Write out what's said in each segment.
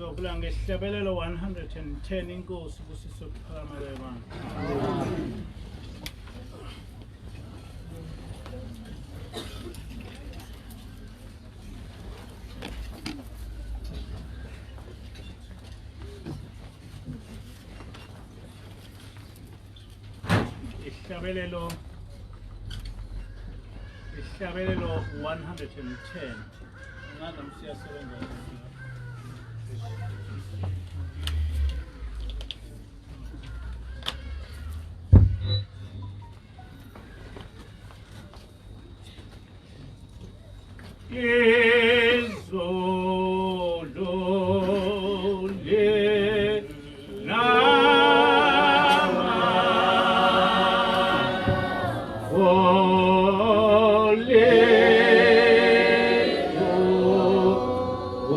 sizovula ngesihlabelelo 110 inkosi kusiso kuphakamela imana. Isihlabelelo 110. Ngazi siyasebenza.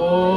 Oh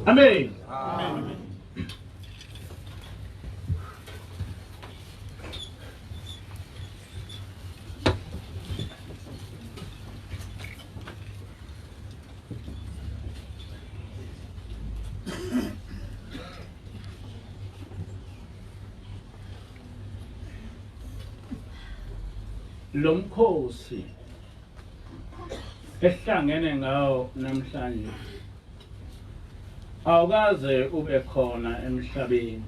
Amen. Lo mkhosi ehlangene ngawo namhlanje awukaze ube khona emhlabeni.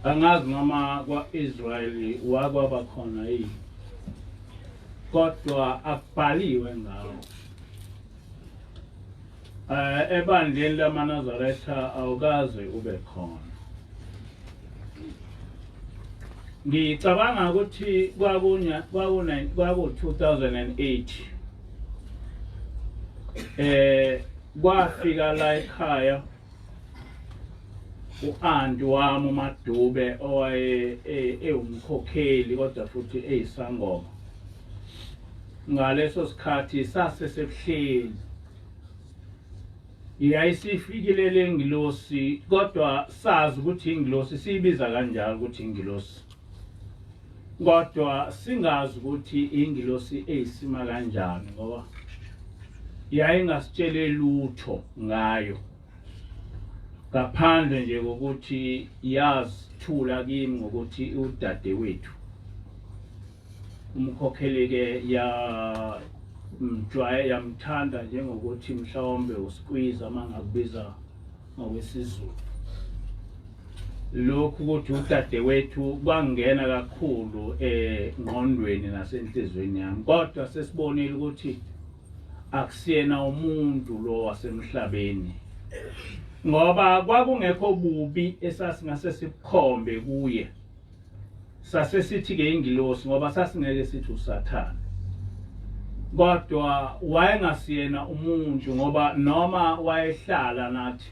Angazi noma kwa-Israyeli wakwaba khona yini, kodwa akubhaliwe ngawo. Ebandleni lamaNazaretha awukaze ube khona. Ngicabanga ukuthi kwaku-2008 kwafika la ekhaya u-anti wami uMadube owaye ewumkhokheli kodwa futhi eyisangoma. Ngaleso sikhathi sasesebuhleli, yayisifikile le ngilosi, kodwa sazi ukuthi ingilosi siyibiza kanjalo ukuthi ingilosi, kodwa singazi ukuthi ingilosi eyisima kanjani ngoba yayingasitshele lutho ngayo, ngaphandle nje kokuthi yazithula kimi ngokuthi udadewethu umkhokheli-ke yamthanda njengokuthi mhlawumbe usqueeze mangakubiza ngokwesizulu. Lokhu ukuthi udadewethu kwangena kakhulu engqondweni nasenhlizweni yami, kodwa sesibonile ukuthi akusiyena umuntu lo wasemhlabeni, ngoba kwakungekho bubi esasingase sibukhombe kuye. Sasesithi-ke ingilosi ngoba sasingeke sithi uSathane, kodwa wayengasiyena umuntu ngoba noma wayehlala nathi,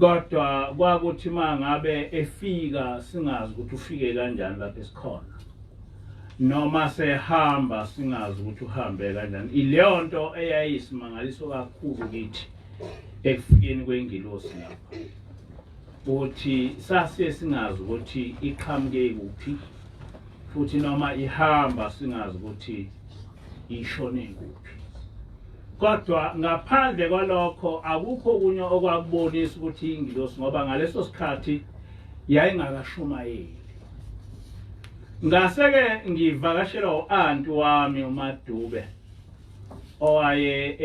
kodwa kwakuthi mangabe efika singazi ukuthi ufike kanjani lapho esikhona, noma sehamba singazi ukuthi uhambe kanjani. Ileyo nto eyayisimangaliso kakhulu kithi ekufikeni kwengilosi lapha, ukuthi sasiye singazi ukuthi iqhamuke kuphi, futhi noma ihamba singazi ukuthi ishone kuphi. Kodwa ngaphandle kwalokho akukho okunye okwakubonisa ukuthi ingilosi, ngoba ngaleso sikhathi yayingakashumayeli. Ngase-ke ngivakashelwa u-anti wami uMadube owaye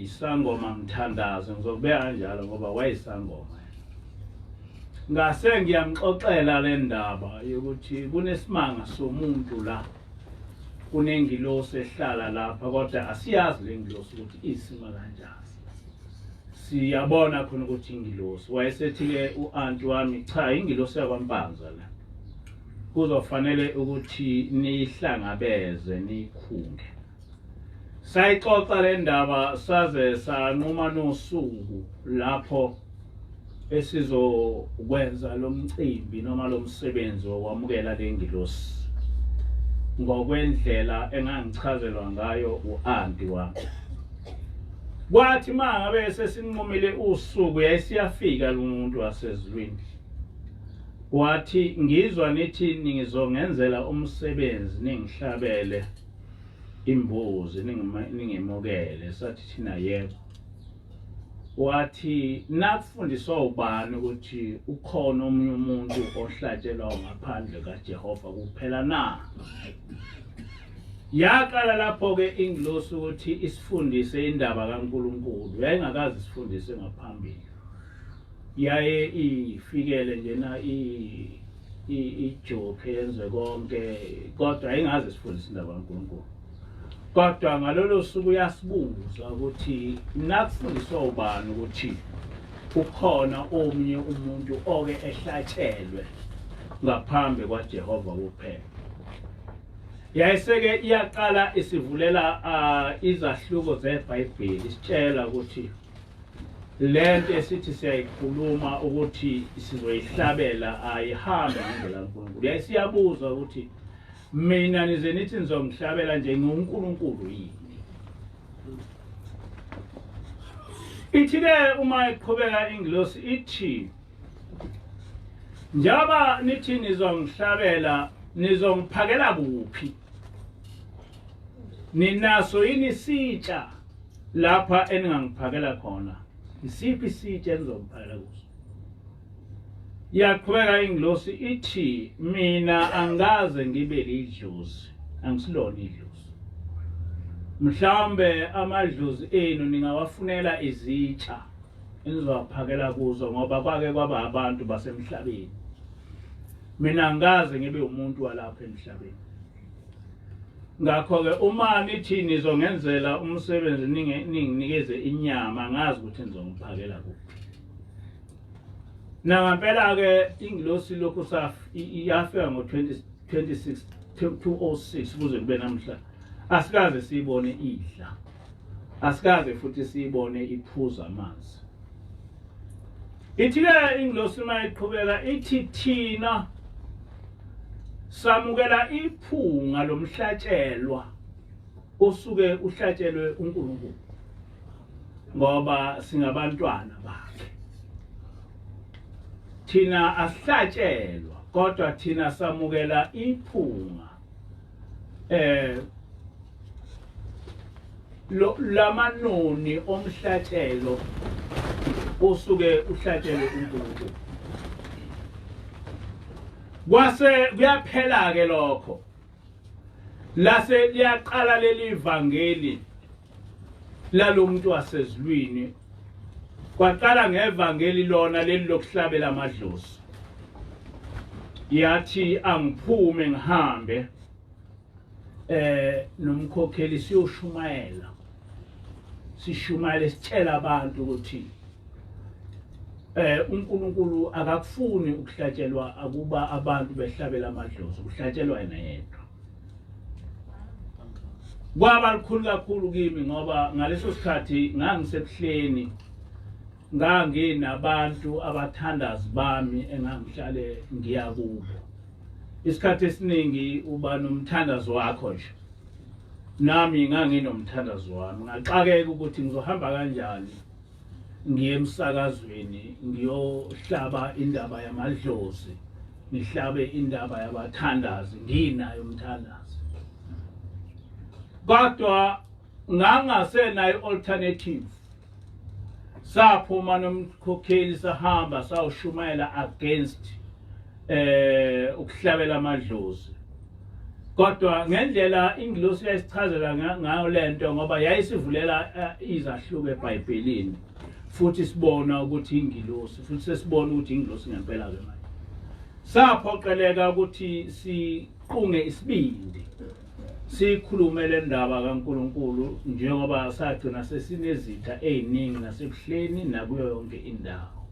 isangoma mthandazo, ngizokubeka kanjalo ngoba wayisangoma. Ngase ngiyamxoxela le ndaba yokuthi kunesimanga somuntu la, kunengilosi ehlala lapha, kodwa asiyazi le ngilosi ukuthi isima kanjani. Siyabona khona ukuthi ingilosi. Wayesethi-ke u-anti wami, cha, ingilosi yakwaMpanza la, kuzofanele ukuthi niyihlangabeze niyikhunge. Sayixoxa le ndaba saze sanquma nosuku lapho esizokwenza lo mcimbi noma lo msebenzi wokwamukela le ngilosi ngokwendlela engangichazelwa ngayo u-anti wami. Kwathi mangabe sesinqumile usuku yayisiyafika lo muntu wasezulwini, wathi ngizwa nithi ningizongenzela umsebenzi ningihlabele imbuzi ningimukele. Sathi thina yebo. Wathi nakufundiswa ubani ukuthi ukhona omunye umuntu ohlatshelwa ngaphandle kaJehova kuphela na? Yaqala lapho-ke ingilosi ukuthi isifundise indaba kaNkulunkulu. Yayingakazi isifundise ngaphambili, yaye ifikele njena ijoke yenze konke, kodwa ayingazi isifundise indaba kaNkulunkulu. Kodwa ngalolo suku uyasibuza ukuthi nakufundiswa ubani ukuthi ukhona omunye umuntu oke ehlatshelwe ngaphambi kwaJehova kuphela. Yayiseke iyaqala isivulela izahluko zeBhayibheli isitshela ukuthi lento esithi siyayikhuluma ukuthi sizoyihlabela ayihambi ngendlela kaNkulunkulu. Yayisiyabuza ukuthi mina nize nithi nizongihlabela nje nguNkulunkulu yini. Ithi-ke uma iqhubeka ingilosi ithi njaba nithi nizongihlabela nizongiphakela kuphi? Ninaso yini isitsha lapha eningangiphakela khona? Isiphi isitsha enizongiphakela kuso? Yaqhubeka ingilosi ithi mina angaze ngibe lidlozi, angisilona idlozi. Mhlawumbe amadlozi enu ningawafunela izitsha enizowaphakela kuzo ngoba kwake kwaba abantu basemhlabeni. Mina angaze ngibe umuntu walapha emhlabeni. Ngakho-ke uma nithi nizongenzela umsebenzi ninginikeze inyama, ngazi ukuthi nizongiphakela kuphi. Nangampela-ke ingilosi lokhu yafika ngo-206 kuze kube namhla. Asikaze siyibone idla. Asikaze futhi siyibone iphuza amanzi. Ithi-ke ingilosi mayiqhubeka ithi thina samukela iphunga lomhlatshelwa osuke uhlatshelwe uNkulunkulu ngoba singabantwana bakhe. Thina asihlatshelwa kodwa thina samukela iphunga lamanoni omhlatshelo osuke uhlatshelwe uNkulunkulu. Kwase kuyaphela ke lokho. Lase liyaqala leli ivangeli lalomuntu wasezulwini. Kwaqala ngevangeli lona leli lokuhlabela amadlozi. Yathi angiphume ngihambe nomkhokheli siyoshumayela. Sishumayele sitshela abantu ukuthi uNkulunkulu akakufuni ukuhlatshelwa akuba abantu behlabela amadlozi, ukuhlatshelwa yena yedwa. Kwaba likhulu kakhulu kimi ngoba ngaleso sikhathi ngangisebuhleni, nganginabantu abathandazi bami engangihlale ngiya kubo. Isikhathi esiningi uba nomthandazi wakho nje. Nami nganginomthandazi wami. Ngaxakeka ukuthi ngizohamba kanjani ngiye emsakazweni ngiyohlaba indaba yamadlozi, ngihlabe indaba yabathandazi, nginayo umthandazi. Kodwa ngangasenayo alternative. Saphuma nomkhokheli sahamba sawushumayela against ukuhlabela amadlozi. Kodwa ngendlela ingilosi yayisichazela ngayo lento ngoba yayisivulela izahluko eBhayibhelini. Futhi sibona ukuthi ingilosi, futhi sesibona ukuthi ingilosi ngempela ke manje. Saphoqeleka ukuthi siqunge isibindi. Sikhulume le ndaba kaNkulunkulu njengoba sagcina sesinezitha eziningi nasebuhleni nakuyo yonke indawo.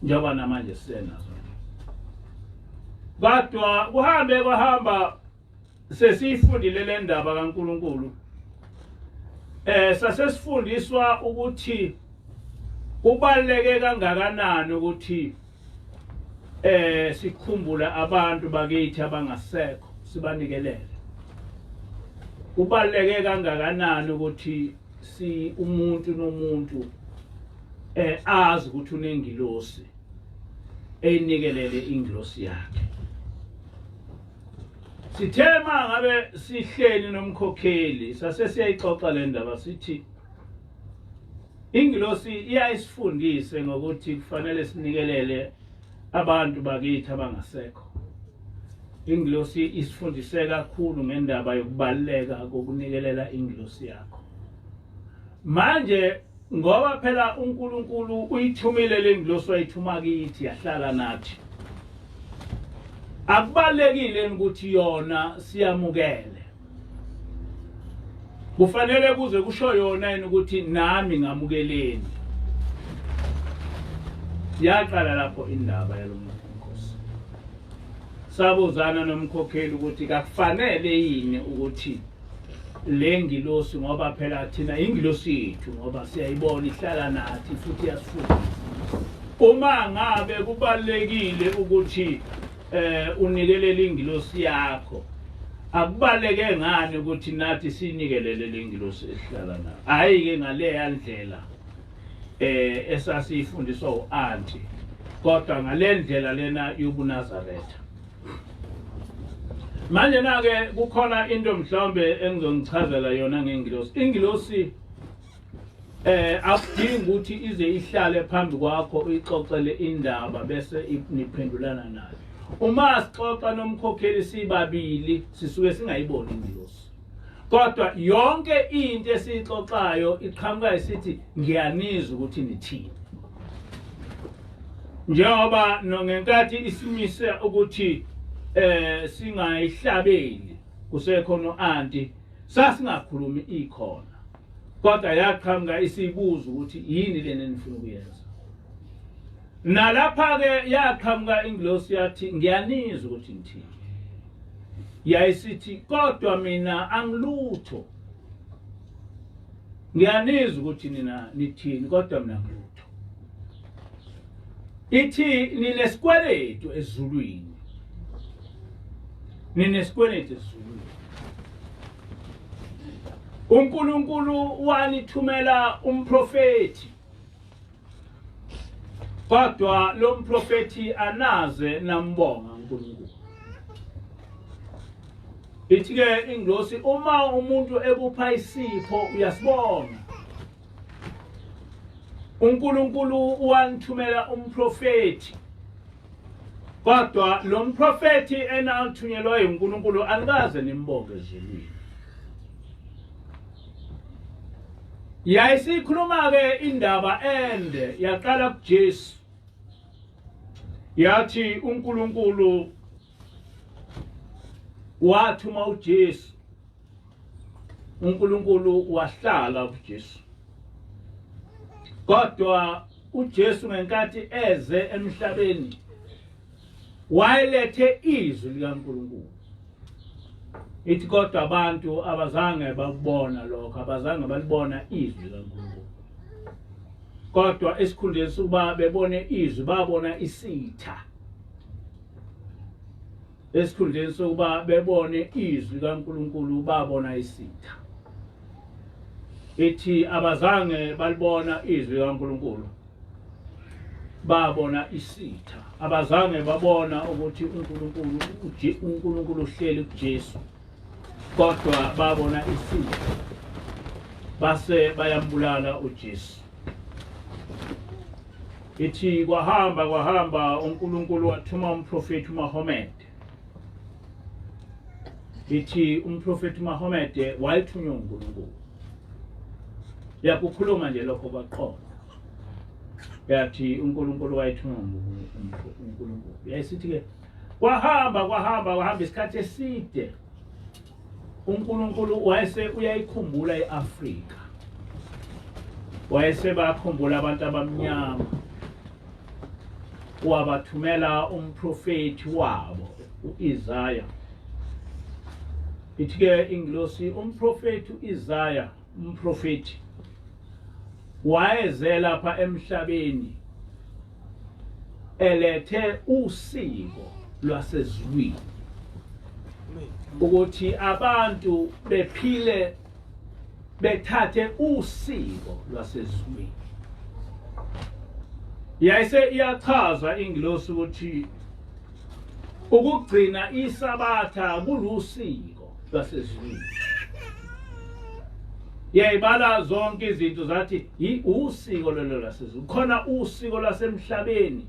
Njengoba namanje sisenazo. Kodwa kwahamba sesifundile le ndaba kaNkulunkulu. Sasesifundiswa ukuthi kubaluleke kangakanani ukuthi sikhumbule abantu bakithi abangasekho sibanikelele. Kubaluleke kangakanani ukuthi umuntu nomuntu azi ukuthi unengilosi eyinikelele ingilosi yakhe. Sithema ngabe sihleli nomkhokheli sasesiyayixoxa le ndaba sithi ingilosi iyayisifundise ngokuthi kufanele sinikelele abantu bakithi abangasekho. Ingilosi isifundise kakhulu ngendaba yokubaluleka kokunikelela ingilosi yakho. Manje ngoba phela uNkulunkulu uyithumile le ngilosi wayithuma kithi yahlala nathi. Akubalekile ukuthi yona siyamukele. Kufanele kuze kusho yona ukuthi nami ngamukeleni. Yaqala lapho indaba yaloMkhosi. Sabuzana nomkhokheli ukuthi kakufanele yini ukuthi lengilosi ngoba phela thina ingilosi yethu ngoba siyayibona ihlala nathi futhi yasifundisa. Uma ngabe kubalekile ukuthi unikelele ingilosi yakho, akubaleke ngani ukuthi nathi sinikelele lengilosi esihlala nayo. Hayi ke ngale ndlela esasifundiswa uanti, kodwa ngale ndlela lena yobuNazaretha. Manje na-ke kukhona into mhlawumbe engizongichazela yona ngengilosi. Ingilosi akudingi ukuthi ize ihlale phambi kwakho uyixoxele indaba bese niphendulana nayo. Uma sixoxa nomkhokheli sibabili sisuke singayiboni ingilosi. Kodwa yonke into esixoxayo iqhamuka isithi ngiyanizwa ukuthi nithini. Njengoba ngenkathi isimise ukuthi singayihlabeli kusekhona anti sasingakhulumi ikhona, kodwa yaqhamuka isibuza ukuthi yini lena enifuna ukuyenza. Nalapha ke yaqhamuka ingilosi yathi ngiyanizwa ukuthi nithini. Yayisithi kodwa mina angilutho. Ngiyanizwa ukuthi nina nithini kodwa mina angilutho. Ithi ninesikweletu ezulwini. Ninesikweletu ezulwini. uNkulunkulu wanithumela uMprofethi. Kodwa lo mprofethi anaze nambonga uNkulunkulu. Ithi ke ingilosi uma umuntu ekupha isipho uyasibonga. uNkulunkulu wanithumela uMprofethi. Kodwa lo mprofethi enathunyelwa uNkulunkulu anikaze nimbonge ezulwini. Yayisikhuluma ke indaba ende yaqala kuJesu. Yathi uNkulunkulu wathuma uJesu. uNkulunkulu wahlala kuJesu. Kodwa uJesu ngenkathi eze emhlabeni wayelethe izwi likaNkulunkulu. Ithi kodwa abantu abazange bakubona lokho, abazange balibona izwi likaNkulunkulu. Kodwa esikhundleni sokuba bebone izwi babona isitha. Esikhundleni sokuba bebone izwi likaNkulunkulu babona isitha. Ithi abazange balibona izwi likaNkulunkulu babona isitha. Abazange babona ukuthi uNkulunkulu uhleli kuJesu. Kodwa babona isitha. Base bayambulala uJesu. Ithi kwahamba uNkulunkulu wathuma uMprofethi uMahomed. Ithi uMprofethi uMahomed wayithunywa uNkulunkulu. Yakukhuluma nje lokho baqonda. Yathi uNkulunkulu wayithunywa uNkulunkulu. Yayisithi ke kwahamba isikhathi eside. uNkulunkulu wayese uyayikhumbula iAfrika. Wayese bakhumbula abantu abamnyama. Wabathumela uMprofethi wabo uIsaya. Ithi ke ingilosi uMprofethi uIsaya, uMprofethi wayeze lapha emhlabeni elethe usiko lwasezulwini. Ukuthi abantu bephile bethathe usiko lwasezulwini. Yayise iyachaza ingilosi ukuthi ukugcina isabatha kulusiko lwasezulwini. Yayibala zonke izinto zathi usiko lwasezulwini. Khona usiko lwasemhlabeni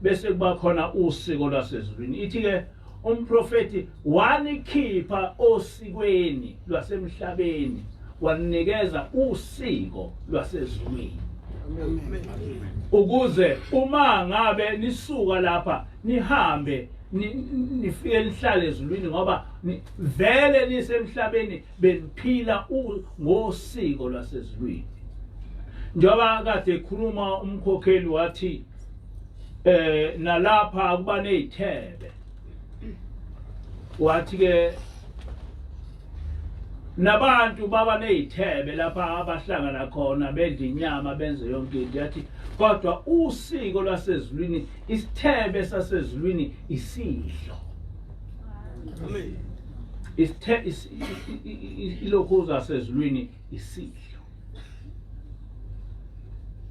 bese kuba khona usiko lwasezulwini. Ithi ke uMprofethi wanikhipha osikweni lwasemhlabeni wanikeza usiko lwasezulwini. Ukuze uma ngabe nisuka lapha nihambe nifike lihlale ezulwini ngoba vele nisemhlabeni beniphila ngosiko lwasezulwini. Njoba kade ekhuluma umkhokheli wathi nalapha kuba nezithebe. Wathi ke nabantu baba nezithebe lapha abahlangana khona bedla inyama benze yonke into yathi kodwa usiko lwasezulwini isithebe sasezulwini isidlo amen ilokhu zasezulwini isidlo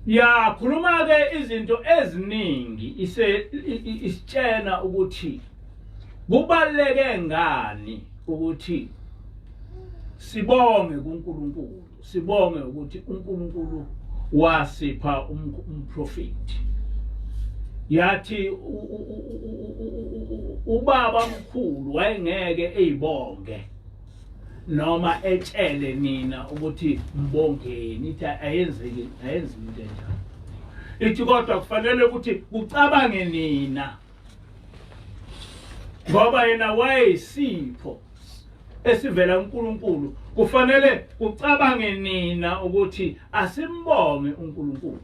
ya khuluma ke izinto eziningi isitshena ukuthi kubaleke ngani ukuthi sibonge kuNkulunkulu sibonge ukuthi uNkulunkulu wasipha uMprofethi yathi ubaba mkhulu wayengeke eyibonge noma etshele nina ukuthi mbongeni ithi ayenzeki into enjalo ithi kodwa kufanele ukuthi kucabange nina ngoba yena wayesipho esivela uNkulunkulu kufanele kucabange nina ukuthi asimbonge uNkulunkulu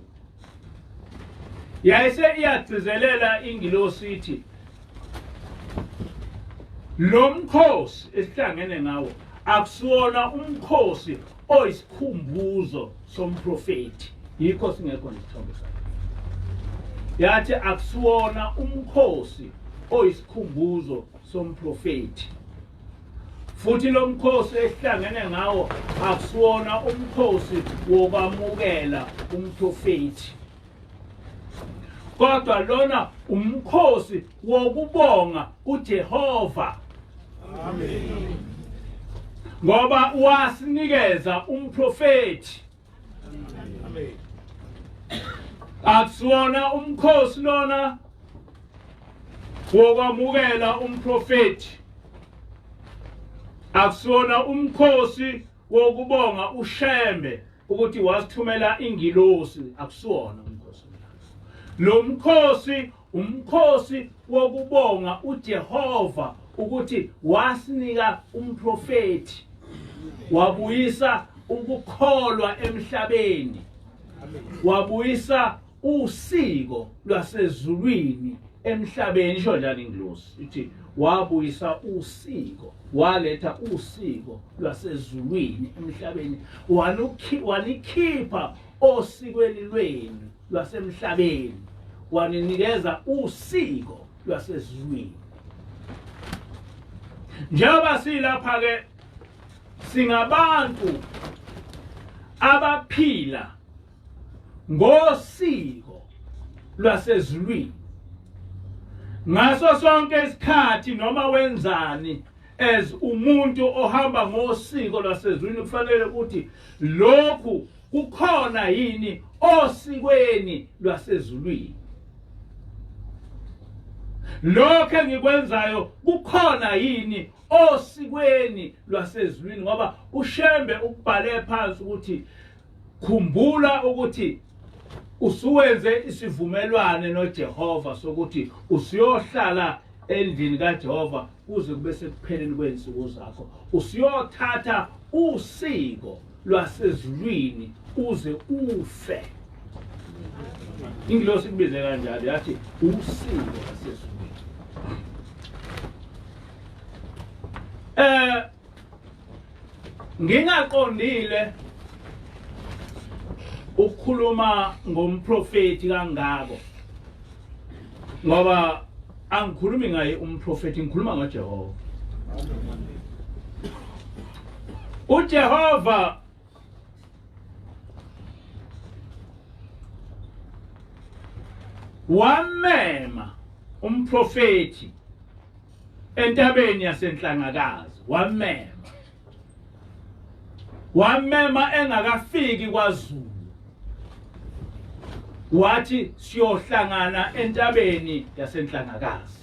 yayise iyagcizelela ingilosi ithi lo mkhosi esihlangene ngawo akusiwona umkhosi oyisikhumbuzo soMprofethi yikho singekho nesithombe sakhe yathi akusiwona umkhosi oyisikhumbuzo soMprofethi futhi lo mkhosi esihlangene ngawo akusiwona umkhosi wokwamukela uMprofethi kodwa lona umkhosi wokubonga uJehova amen ngoba wasinikeza uMprofethi amen akusiwona umkhosi lona wokwamukela uMprofethi akusiwona umkhosi wokubonga uShembe ukuthi wasithumela ingilosi akusiwona umkhosi lo mkhosi umkhosi wokubonga uJehova ukuthi wasinika uMprofethi wabuyisa ukukholwa emhlabeni wabuyisa usiko lwasezulwini emhlabeni isho njalo ingilosi ithi wabuyisa usiko waletha usiko lwasezulwini emhlabeni wanikhipha osikweni lwenu lwasemhlabeni waninikeza usiko lwasezulwini njengoba silapha ke singabantu abaphila ngosiko lwasezulwini ngaso sonke isikhathi noma wenzani as umuntu ohamba ngosiko lwasezulwini kufanele ukuthi lokhu kukhona yini osikweni lwasezulwini lokho engikwenzayo kukhona yini osikweni lwasezulwini ngoba uShembe ukubhale phansi ukuthi khumbula ukuthi usuwenze isivumelwano noJehova sokuthi usiyohlala endlini kaJehova kuze kube sekupheleni kwensuku zakho usiyothatha usiko lwasezulwini uze ufe ingilosi kubize kanjalo yathi usiko lwasezulwini ngingaqondile ukukhuluma ngoMprofethi kangako ngoba angikhulumi ngaye uMprofethi ngikhuluma ngoJehova uJehova wamema uMprofethi entabeni yasenhlangakazi wamema engakafiki kwaZulu wathi siyohlangana entabeni yasenhlangakazi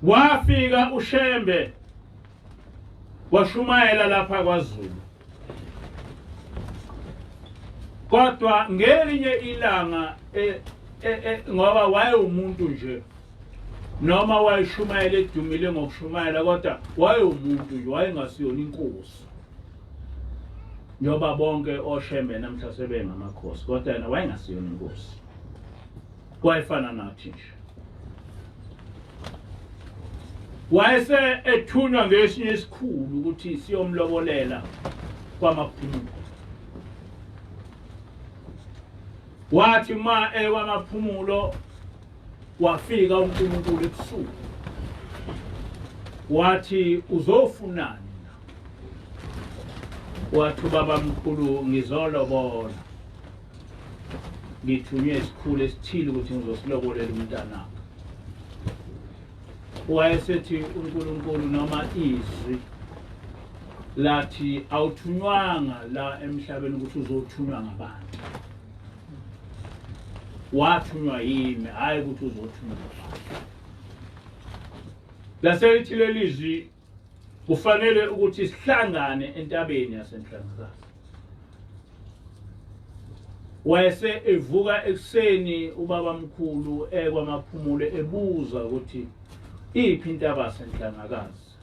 wafika uShembe washumayela lapha kwaZulu kodwa ngelinye ilanga ngoba waye umuntu nje noma wayeshumayela edumile ngokushumayela kodwa waye umuntu nje wayengasiyona inkosi njoba bonke oShembe namhla sebengamakhosi kodwa yena wayengasiyona inkosi wayefana nathi nje wayese ethunywa ngesinye isikhulu ukuthi siyomlobolela kwamaphumulo. Wathi ma kwamaphumulo wafika uNkulunkulu ebusuku. Wathi uzofunani? Wathi baba mkhulu ngizolobola. Ngithunywe isikhulu esithile ukuthi ngizosilobolela umntanami. Wayesethi uNkulunkulu noma izwi lathi awuthunywanga la emhlabeni ukuthi uzothunywa ngabantu. Wathunywa yimi hayi ukuthi uzothunywa ngabantu. Lasethi lelizwi kufanele ukuthi sihlangane entabeni yasenhlangakazi. Wayese evuka ekseni ubaba mkhulu kwamaphumulo ebuza ukuthi iphi intaba yasenhlangakazi.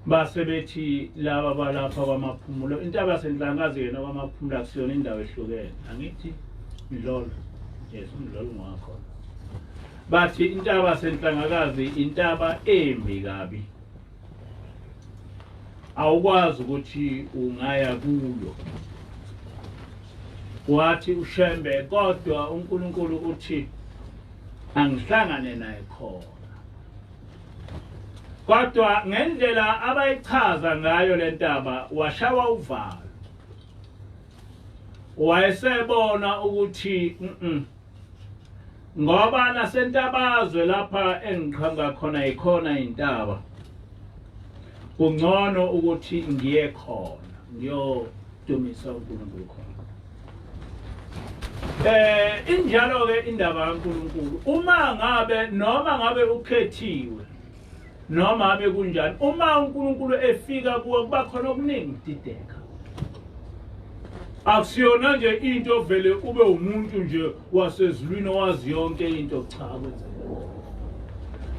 Base bethi laba balapha kwamaphumulo intaba yasenhlangakazi yena kwamaphumulo akusiyona indawo ehlukene. Angithi Mdlolo. Yes, Mdlolo ngakho. Bathi intaba yasenhlangakazi intaba embi kabi. Awukwazi ukuthi ungaya kuyo. Wathi ushembe kodwa uNkulunkulu uthi angihlangane naye khona. Kodwa ngendlela abayichaza ngayo lentaba washawa uvalo. Wayesebona ukuthi ngoba nasentabazwe lapha engiqhanga khona ikhona intaba. Kungcono ukuthi ngiye khona ngiyodumisa uNkulunkulu khona. Injalo ke indaba kaNkulunkulu uma ngabe noma ngabe ukhethiwe noma ngabe kunjani uma uNkulunkulu efika kuwe kuba khona okuningi ukudideka. Akusiyona nje into vele ube umuntu nje wasezulwini owazi yonke into cha kwenzeka.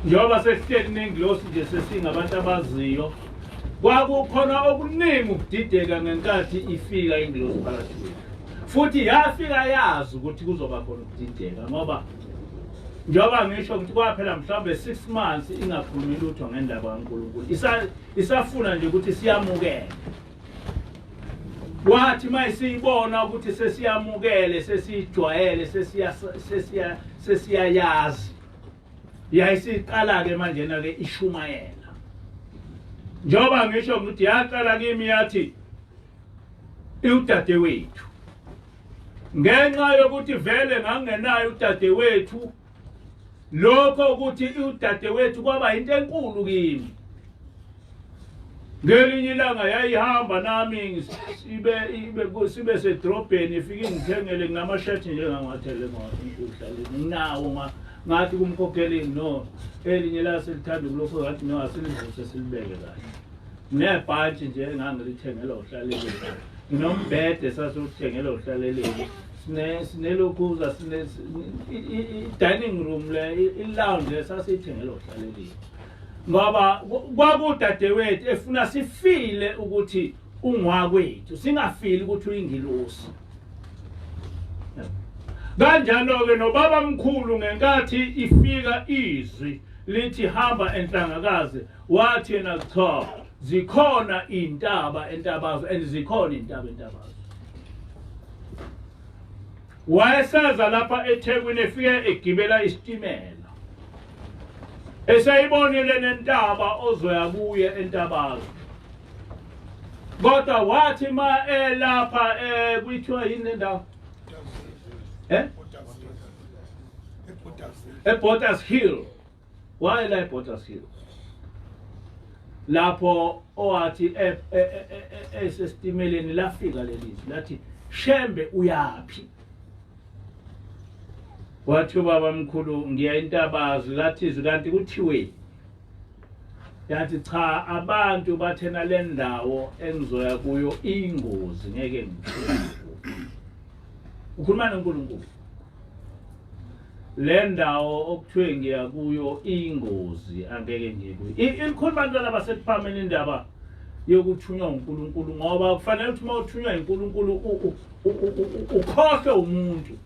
Njengoba sesihleli nengilosi nje sesingabantu abaziyo kwakukhona okuningi ukudideka ngenkathi ifika ingilosi phakathi kwethu. Futhi yafika yazi ukuthi kuzoba khona ukudideka ngoba njengoba ngisho ukuthi kwaphela mhlawumbe 6 months ingakhulumi lutho ngendaba kaNkulunkulu. Isafuna nje ukuthi siyamukele. Wathi mayisibona ukuthi sesiyamukele sesijwayele sesiyayazi. Yayisiqala ke manje na ke ishumayela. Njengoba ngisho ukuthi yaqala kimi yathi udadewethu. Ngenxa yokuthi vele ngangenayo udadewethu lokho ukuthi udadewethu kwaba into enkulu kimi. Ngelinye ilanga yayihamba nami sibe sedrobheni ifike ngithengele nginamashati njengangathele ngahlaleni nginawo ngathi kumkhokheli no elinye la selithanda kulokho ngathi no asilivuse silibeke kahle. Nebhantshi nje engangilithengela uhlaleli. Nginombhede sasithengela uhlaleli. Sinelokhuza dining room le i-lounge sasithengela uhlaleli. Ngoba kwakudadewethu efuna sifile ukuthi ungwakwethu singafili ukuthi uyingilosi. Kanjalo ke nobaba mkhulu ngenkathi ifika izwi lithi hamba enhlangakazi wathi yena cha zikhona intaba entabazo and zikhona intaba entabazo. Wayesaza lapha eThekwini efike egibela isitimela. Esayibonile nentaba ozoya kuye entabazo. Kodwa wathi ma lapha kuthiwa yini ndawo? Bottas Hill. Why la Bottas Hill? Lapho owathi esestimeleni lafika lelizwi lathi shembe uyapi. Wathi baba mkhulu ngiya intabazo lathi izwi kanti kuthiwe. Yathi cha abantu bathena le ndawo engizoya kuyo ingozi ngeke ngithule. Ukhuluma noNkulunkulu. Le ndawo okuthiwe ngiya kuyo ingozi angeke ngiye kuyo. Ikhuluma ngala basetiphameni indaba yokuthunywa uNkulunkulu ngoba kufanele ukuthi mawuthunywa uNkulunkulu ukhohle umuntu.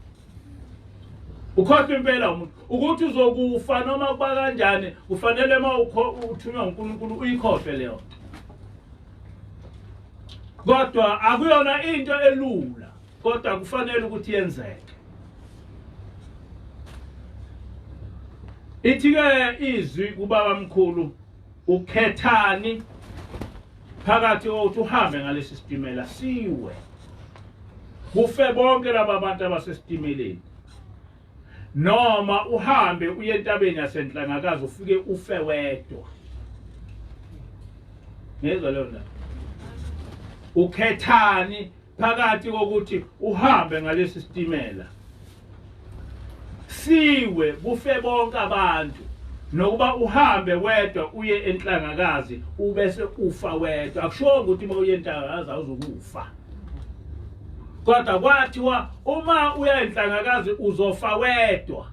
ukhohlwe impela umuntu ukuthi uzokufa noma kuba kanjani kufanele uma uthunywa uNkulunkulu uyikhohlwe leyo. Kodwa akuyona into elula, kodwa kufanele ukuthi yenzeke. Ithi-ke izwi kubaba mkhulu, ukhethani phakathi kokuthi uhambe ngalesi sitimela siwe kufe bonke laba bantu abasesitimeleni, noma uhambe uye entabeni yasenhlangakazi ufike ufe wedwa. Ngezwa leyo ndaba. Ukhethani phakathi kokuthi uhambe ngalesi sitimela siwe kufe bonke abantu, nokuba uhambe wedwa uye enhlangakazi ubese ufa wedwa. Akusho ukuthi uma uye enhlangakazi awuzukufa, kodwa kwathiwa uma uya enhlangakazi uzofa wedwa,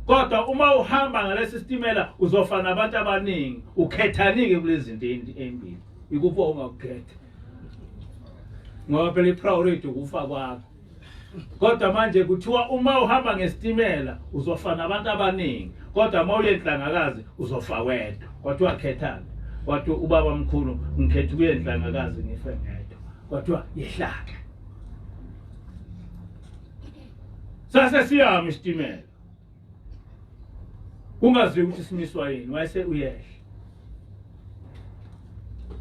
kodwa uma uhamba ngalesi sitimela uzofa nabantu abaningi. Ukhethani-ke kulezi zinto embili. Ikuphi ongakukhetha? Ngoba phela ipriority ukufa kwakho. Kodwa manje kuthiwa uma uhamba ngesitimela uzofa nabantu abaningi, kodwa uma uye enhlangakazi uzofa wedwa. Kwathiwa khethani? Kwathiwa ubaba mkhulu ngikhetha ukuya enhlangakazi ngife ngedwa. Kwathiwa yehlaka. Sase siyama isitimela. Ungazivi ukuthi simiswa yini, wayese uyehla.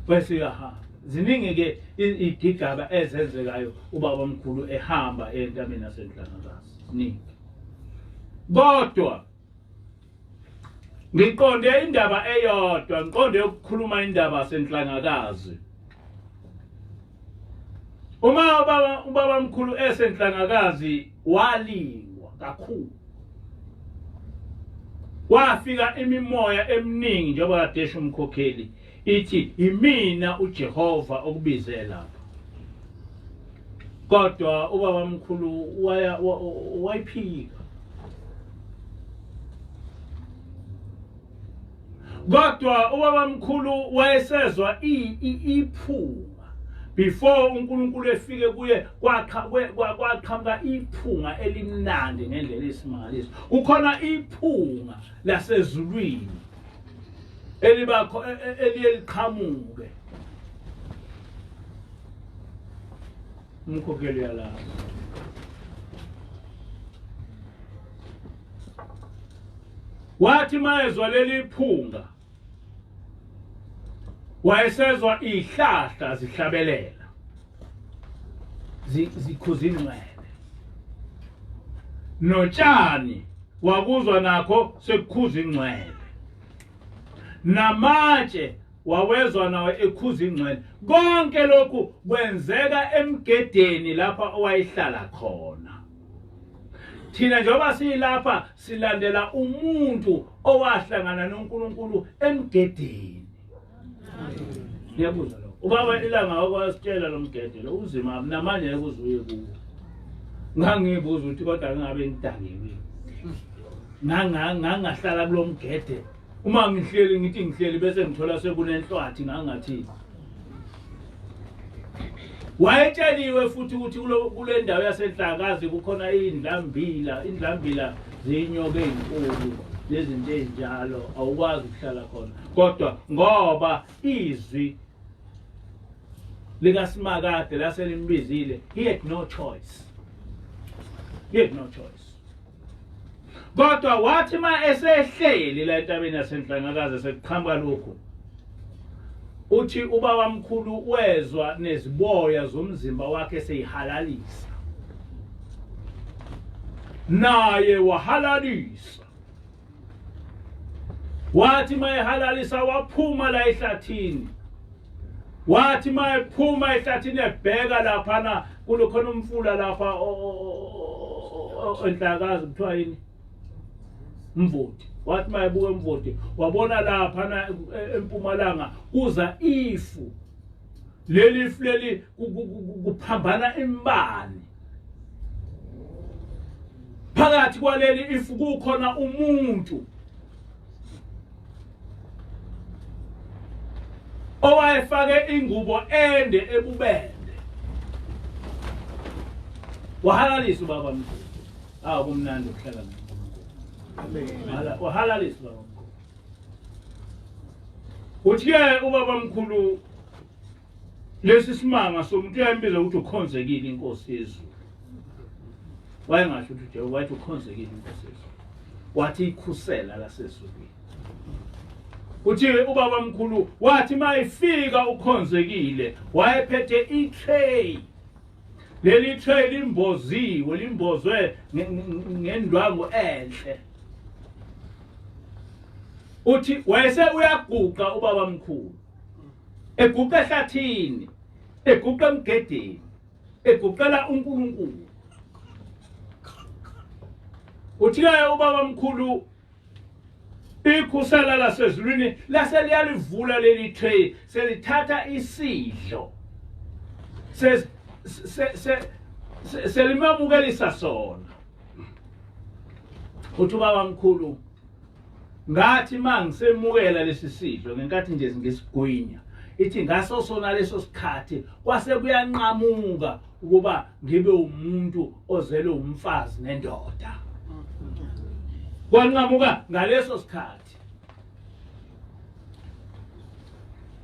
Bese uyahamba. Ziningi-ke igigaba ezenzekayo ubaba mkhulu ehamba entabeni yasenhlangakazi. Ziningi. Kodwa ngiqonde indaba eyodwa, ngiqonde ukukhuluma indaba yasenhlangakazi. Uma ubaba mkhulu esenhlangakazi walingwa kakhulu, wafika imimoya eminingi njengoba kade esho umkhokheli ithi imina uJehova okubize lapha. Kodwa ubaba mkhulu wayiphika. Kodwa ubaba mkhulu wayesezwa iphunga. Before uNkulunkulu efike kuye kwaqhamuka iphunga elimnandi ngendlela esimangaliso. Kukhona iphunga lasezulwini elibakho eliqhamuke. Umkhokheli yalapha. Wathi mayezwa leli phunga wayesezwa ihlahla zihlabelela zikhuza ingcwele, notshani wakuzwa nakho sekukhuza ingcwele, namatshe wawezwa nawe ekhuza ingcwele. Konke lokhu kwenzeka emgedeni lapha owayihlala khona. Thina njengoba silapha silandela umuntu owahlangana noNkulunkulu emgedeni. Ngiyabuzwa lokho. Ubaba ilanga wakwasitshela lo mgede lo uzima namanje ekuzuye kuwo. Ngangibuza ukuthi kodwa ngabe ngidakiwe. Ngangahlala kulo mgede. Uma ngihleli ngithi ngihleli bese ngithola sekunenhlwathi ngangathini. Wayetsheliwe futhi ukuthi kule ndawo yasenhlakazi kukhona indlambila zinyoka ezinkulu lezinto ezinjalo awukwazi ukuhlala khona. Kodwa ngoba izwi likaSimakade laselimbizile, he had no choice. He had no choice. Kodwa wathi ma esehleli la entabeni yasenhlangakazi sekuqhamuka lokho, uthi ubaba mkhulu wezwa neziboya zomzimba wakhe seyihalalisa. Naye wahalalisa. Wathi mayehalalisa waphuma la ehlathini. Wathi mayephuma ehlathini ebheka laphana kulokhona umfula lapha enhlakazi kuthiwa yini? Mvoti. Wathi mayebuka emvoti wabona laphana empumalanga kuza ifu. Leli ifu leli kuphambana imbani. Phakathi kwaleli ifu kukhona umuntu owayefake ingubo ende ebubende. Wahalalisa ubaba mkhulu. kumnandi ukuhlala noNkulunkulu. Amen. Wahalalisa baba mkhulu. Uthi-ke ubaba mkhulu lesi simanga somuntu uyambiza ukuthi ukhonzekile inkosi yezulu. Wayengasho ukuthi uJehova wathi ukhonzekile inkosi yezulu. Wathi ikhusela lasezulwini. Uthi ubaba mkhulu wathi mayifika ukhonzekile wayephethe itray. Leli tray limboziwe, limbozwe ngendwangu enhle. Uthi wayese uyaguqa ubaba mkhulu. Eguqa ehlathini, eguqa emgedeni, eguqela uNkulunkulu. Uthi-ke ubaba mkhulu ikhusela lasezulwini lase liyalivula leli tray selithatha isidlo selimamukelisa sona. Uthi ubaba mkhulu ngathi mangisemukela lesi sidlo ngenkathi nje ngesigwinya ithi ngaso sona leso sikhathi kwase kuyanqamuka ukuba ngibe umuntu ozele umfazi nendoda. Kwanqamuka ngaleso sikhathi.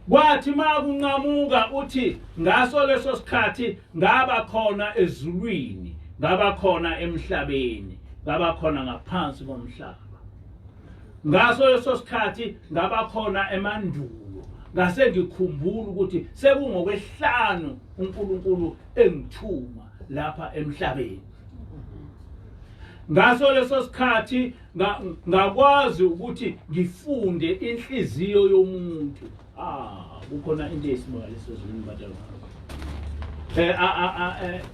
Kwathi makunqamuka uthi ngaso leso sikhathi ngaba khona ezulwini, ngaba khona emhlabeni, ngaba khona ngaphansi komhlaba. Ngaso leso sikhathi ngaba khona emandulo. Ngase ngikhumbula ukuthi sekungokwehlanu uNkulunkulu engithuma lapha emhlabeni. Ngaso leso sikhathi ngakwazi ukuthi ngifunde inhliziyo yomuntu. Kukhona into esimanga lesezulwini badala.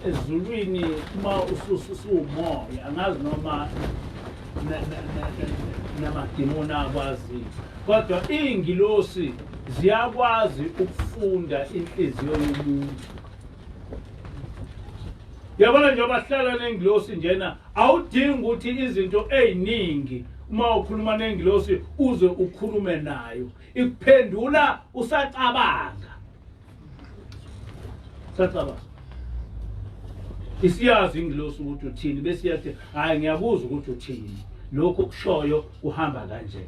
Ezulwini uma usumoya angazi noma namadimoni akwazi. Kodwa ingilosi ziyakwazi ukufunda inhliziyo yomuntu. Yabona nje abahlala nengilosi njena awudingi ukuthi izinto eziningi uma ukhuluma nengilosi uze ukhulume nayo. Ikuphendula usacabanga. Sacabanga. Isiyazi ingilosi ukuthi uthini bese yathi hayi ngiyakuzwa ukuthi uthini. Lokho kushoyo kuhamba kanje.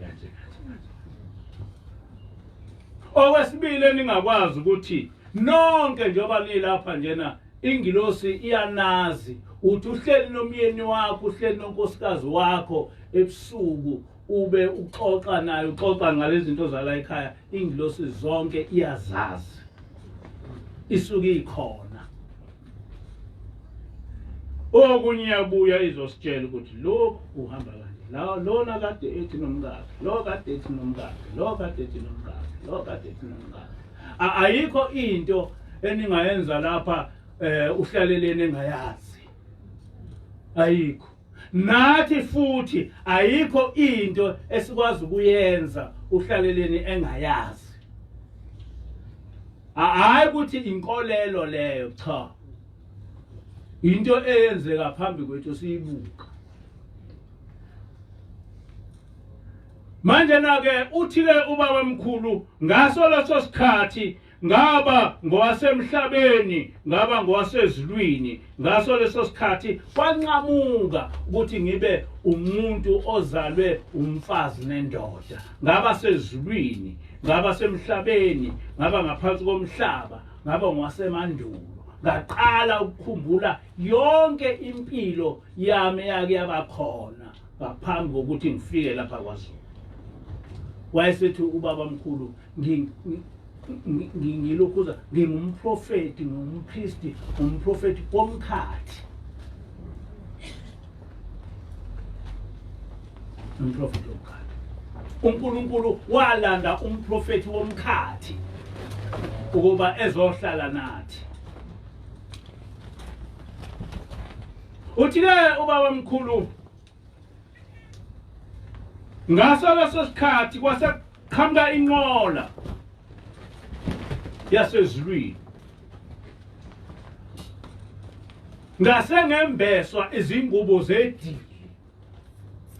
Okwesibili ningakwazi ukuthi nonke njengoba nilapha njena ingilosi iyanazi uthi uhleli nomyeni wakho, uhleli nonkosikazi wakho ebusuku ube uxoxa naye, uxoxa ngalezi zinto zala ekhaya. Ingilosi zonke iyazazi. Isuke ikhona. Okunye yabuya izositshela ukuthi lo uhamba kanje. Lona kade ethi nomkakhe, lo kade ethi nomkakhe, lo kade ethi nomkakhe, lo kade ethi nomkakhe. Ayikho into eningayenza lapha uhlalelene engayazi. Ayikho. Nathi futhi ayikho into esikwazi ukuyenza uhlalelene engayazi. Hayi ukuthi inkolelo leyo cha. Into eyenzeka phambi kwethu siyibuka. Manje na-ke uthi-ke ubaba mkhulu ngaso leso sikhathi ngaba ngowasemhlabeni, ngaba ngowasezulwini. Ngaso leso sikhathi kwanqamuka ukuthi ngibe umuntu ozalwe umfazi nendoda. Ngaba sezulwini, ngaba semhlabeni, ngaba ngaphansi komhlaba, ngaba ngowasemandulo. Ngaqala ukukhumbula yonke impilo yami eyake yabakhona ngaphambi kokuthi ngifike lapha kwaZulu. Wayesethi ubaba mkhulu ngilokhuza ngingumprofethi, ngumpristi, uMprofethi womkhathi. uMprofethi womkhathi. uNkulunkulu walanda uMprofethi womkhathi ukuba ezohlala nathi. Uthi-ke ubaba mkhulu ngaso leso sikhathi kwaseqhamuka inqola yasezulwini. Ngase ngembeswa izingubo zedili.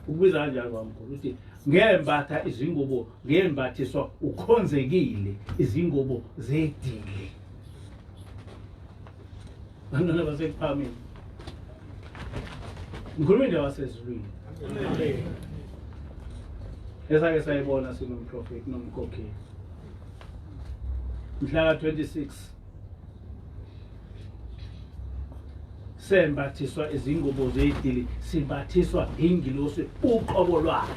Ukubiza kanjalo bamkhulu uthi ngembatha izingubo, ngembathiswa ukhonzekile izingubo zedili. Bantwana basekuphameni. ngikhuluma indaba yasezulwini. Esake sayibona sinoMprofethi nomkhokheli mhla ka-26 sembathiswa izingubo zedili, simbathiswa ingilosi uqobo lwayo.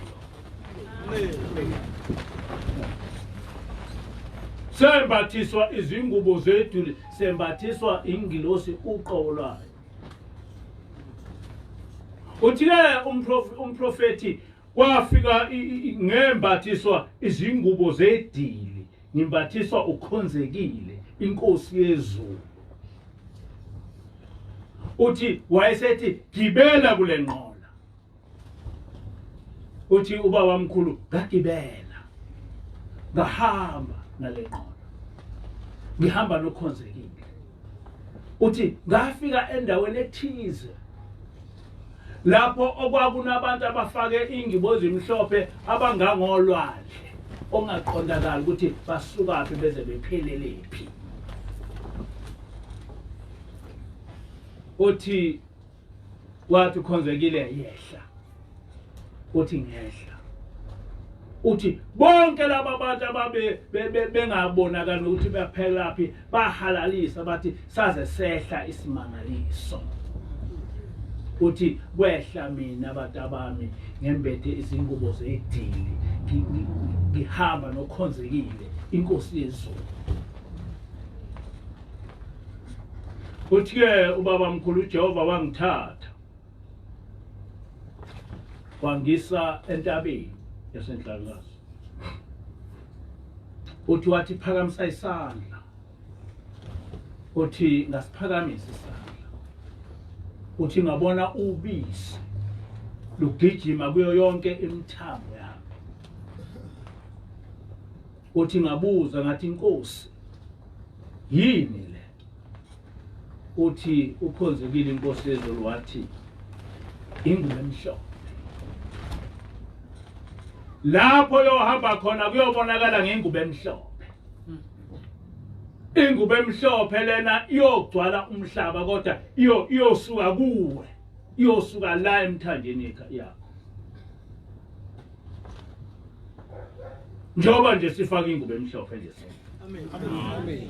Sembathiswa izingubo zedili, sembathiswa ingilosi uqobo lwayo. Uthi-ke uMprofethi kwafika ngembathiswa izingubo zedili, ngimbathiswa ukhonzekile, inkosi yezulu. Uthi wayesethi gibela kule nqola. Uthi ubaba mkhulu ngagibela, ngahamba nale nqola, ngihamba nokhonzekile. Uthi ngafika endaweni ethize lapho okwakunabantu abafake ingubo ezimhlophe abangangolwandle, ongaqondakala ukuthi basukaphi beze bephelelepi. Uthi wathi ukhonzekile yehla. Uthi ngehla. Uthi bonke laba bantu ababe bengabonakala ukuthi baphelaphi bahalalisa bathi saze sehla isimangaliso. Uthi kwehla mina abantu abami ngembethe izingubo zedili, ngihamba nokhonzekile, inkosi yezulu. Uthi-ke ubaba mkhulu uJehova wangithatha wangisa entabeni yasenhlangazi. Uthi wathi phakamisa isandla. Uthi ngasiphakamisa isandla. Uthi ngabona ubisi lugijima kuyo yonke imithambo yami. Uthi ngabuza ngathi inkosi yini le? Uthi ukhonzekile inkosi yezulu wathi ingubo emhlophe. Lapho yohamba khona kuyobonakala ngengubo emhlophe. Ingubo emhlophe lena iyogcwala umhlaba kodwa iyosuka kuwe, iyosuka la emthanjeni yakho. Njoba nje sifaka ingubo emhlophe nje sonke. Amen. Amen.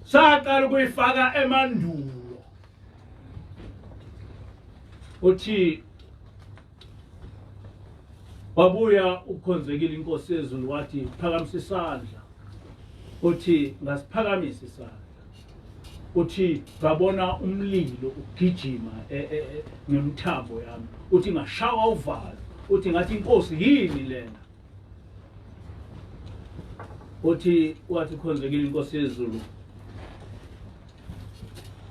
Saqala ukuyifaka emandulo. Uthi wabuya ukhonzekile inkosi yezulu wathi phakamisa isandla. Uthi ngasiphakamisa isandla. Uthi ngabona umlilo ugijima ngemthambo yami. Uthi ngashawa uvalo. Uthi ngathi inkosi yini lena? Uthi wathi ukhonzekile inkosi yezulu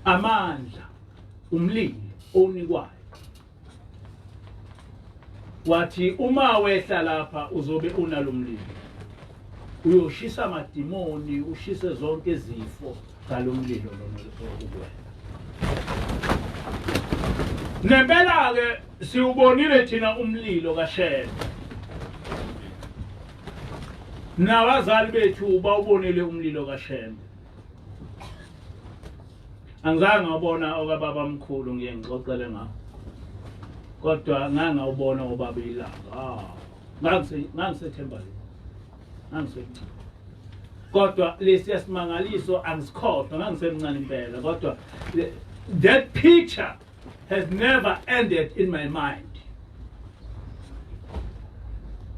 amandla umlilo onikwayo. Wathi uma wehla lapha uzobe unalo umlilo. Uyoshisa amadimoni, ushise zonke izifo ngalomlilo lo. Nempela ke siubonile thina umlilo kaShembe. Nabazali bethu bawubonile umlilo kaShembe. Angizange ngabona okababa mkhulu ngiye ngixoxele ngakho. Kodwa ngangawubona obaba ilanga. Ngangisethemba le. Ngangisethi. Kodwa lesiyasimangaliso angisikhohlwa ngangisemncane impela kodwa that picture has never ended in my mind.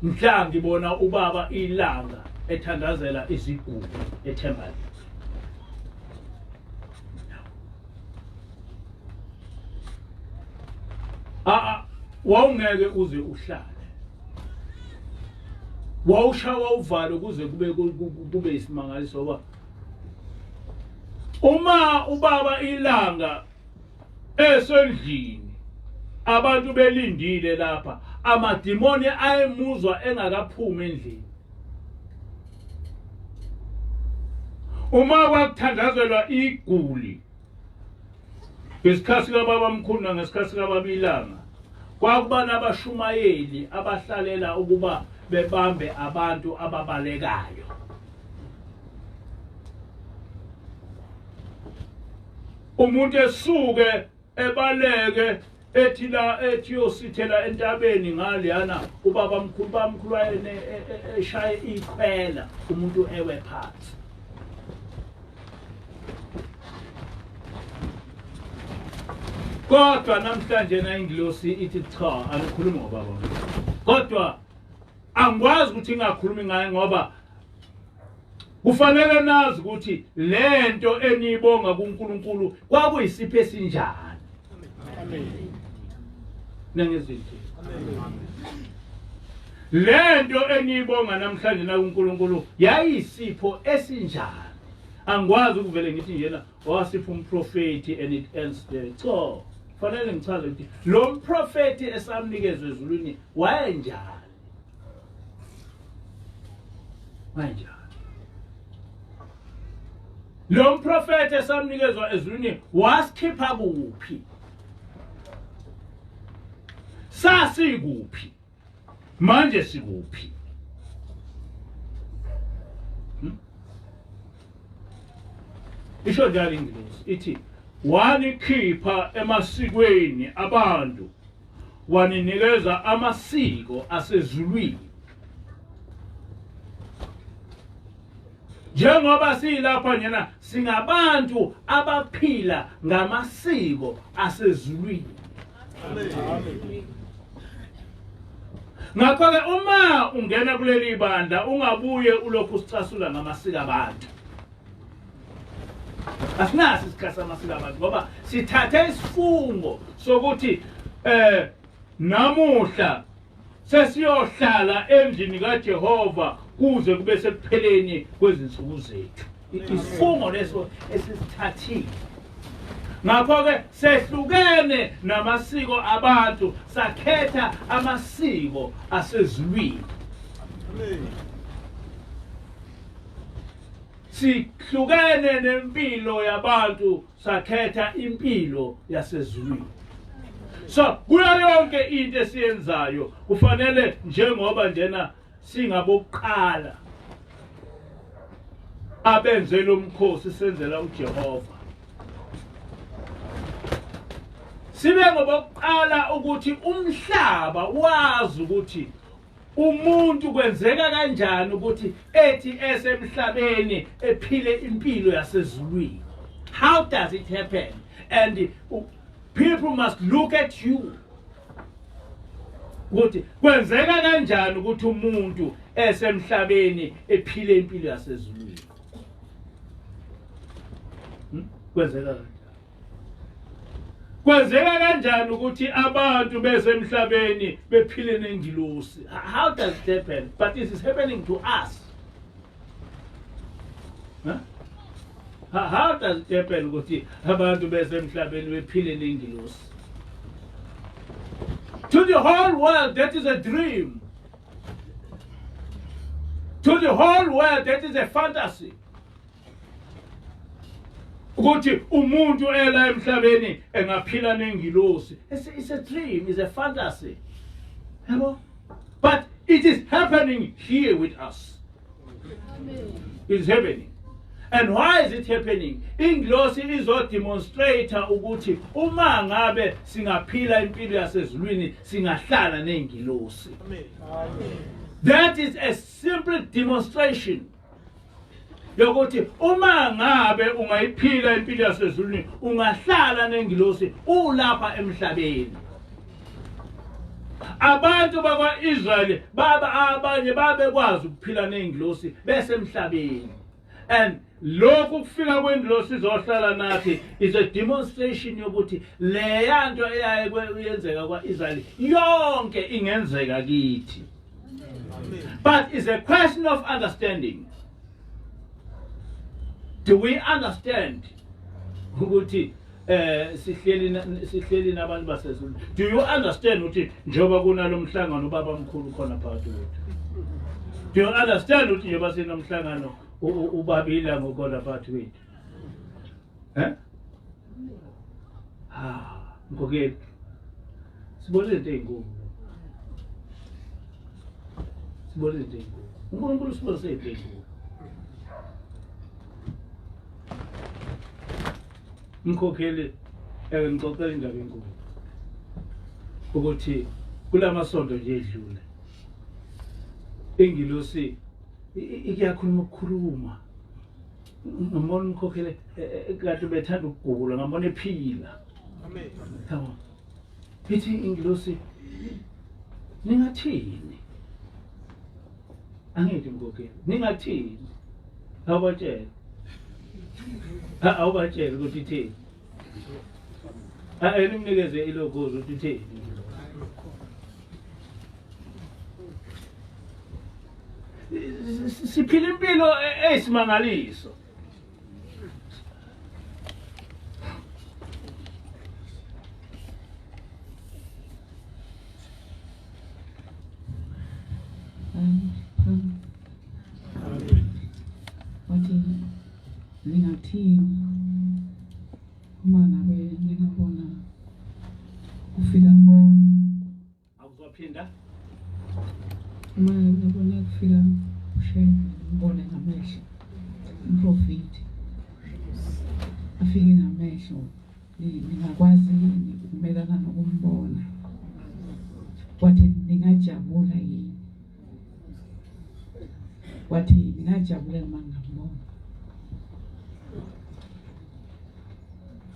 Mhla ngibona ubaba ilanga ethandazela izigugu eThembani. Wawungeke uze uhlale. Wawushawa uvalo kuze kube isimangaliso ngoba uma ubaba ilanga esendlini abantu belindile lapha amadimoni ayemuzwa engakaphumi endlini. Uma kwakuthandazelwa iguli ngesikhathi kababa mkhulu ngesikhathi kababa ilanga kwakuba nabashumayeli abahlalela ukuba bebambe abantu ababalekayo. Umuntu esuke ebaleke ethi la ethi yosithela entabeni ngaliyana ubaba mkhulu bamkhulu wayene eshaya ikhwela umuntu ewe phansi. Kodwa namhlanje na ingilosi ithi cha anikhulumi ngobaba. Kodwa angikwazi ukuthi ingakhulumi ngaye ngoba kufanele nazi ukuthi lento eniyibonga kuNkulunkulu kwakuyisipho esinjani. Amen. Nangezinto. Amen. Lento eniyibonga namhlanje na kuNkulunkulu yayisipho esinjani. Angikwazi ukuvele ngithi njena wasipha uMprofethi and it ends there. So, fanele ngichaze ukuthi lo mprofethi esamnikezwe ezulwini wayenjani. Wayenjani. Lo mprofethi esamnikezwa ezulwini wasikhipha kuphi? Sasikuphi? Manje sikuphi? Isho njalo ingilosi ithi wanikhipha emasikweni abantu waninikeza amasiko asezulwini. Njengoba silapha njena singabantu abaphila ngamasiko asezulwini. Amen. Ngakho-ke uma ungena kuleli bandla ungabuye ulokhu usicasula ngamasiko abantu. Asinasi isikhathi samasiko abantu ngoba sithathe isifungo sokuthi namuhla sesiyohlala endlini kaJehova kuze kube sekupheleni kwezinsuku zethu. Isifungo leso esisithathile. Ngakho-ke sehlukene namasiko abantu sakhetha amasiko asezulwini. Amen. Sihlukene nempilo yabantu sakhetha impilo yasezulwini. So kuyo yonke into esiyenzayo kufanele njengoba njena singabokuqala abenzela umkhosi senzela uJehova. Sibe ngobokuqala ukuthi umhlaba wazi ukuthi umuntu kwenzeka kanjani ukuthi ethi esemhlabeni ephile impilo yasezulwini. How does it happen? And people must look at you. Ukuthi kwenzeka kanjani ukuthi umuntu esemhlabeni ephile impilo yasezulwini. Kwenzeka kwenzeka kanjani ukuthi abantu besemhlabeni bephile nengilosi? How does it happen? But this is happening to us. Huh? How does it happen ukuthi abantu besemhlabeni bephile nengilosi? To the whole world that is a dream. To the whole world that is a fantasy. Ukuthi umuntu ela emhlabeni engaphila nengilosi. It's a dream, it's a fantasy. Hello? But it is happening here with us. Amen. It's happening. And why is it happening? Ingilosi izodemonstrate ukuthi uma ngabe singaphila impilo yasezulwini singahlala nengilosi. Amen. That is a simple demonstration. Yokuthi uma ngabe ungayiphila impilo yasezulwini ungahlala nengilosi ulapha emhlabeni. Abantu bakwaIsrael abanye babekwazi ukuphila nengilosi besemhlabeni. And lokhu kufika kwengilosi izohlala nathi is a demonstration yokuthi leyanto eyaye kuyenzeka kwaIsrael yonke ingenzeka kithi. But it's a question of understanding. Do we understand ukuthi sihleli nabantu basezulwini? Do you understand ukuthi njoba kunalomhlangano baba mkhulu khona phakathi kwethu? Do you understand ukuthi njoba sinomhlangano ubabila ngokhona phakathi kwethu? Ngokeke sibone into enkulu. Sibone into enkulu. uNkulunkulu sibone into enkulu. Mkhokheli ngixoxela indaba enkulu. ukuthi kulamasonto nje edlule ingilosi iyakhuluma ukukhuluma ngibona umkhokhele kade bethanda ukugula ngabona ephila. Amen. Yabo. Ithi ingilosi ningathini? Angithi mkhokhele ningathini? Awubatshela. Awubatshela ukuthi ithini? Elimnikeze ilogozo ukuthi ithini? Siphila impilo eyisimangaliso. Wathi ningathini uma ngabe ningabona kufika Awuzophinda? uma ngabona kufika usheme ngibone ngamehlo uMprofethi afike ngamehlo ningakwazi ukumelana nokumbona. Wathi ningajabula yini? Wathi ningajabula uma ngambona.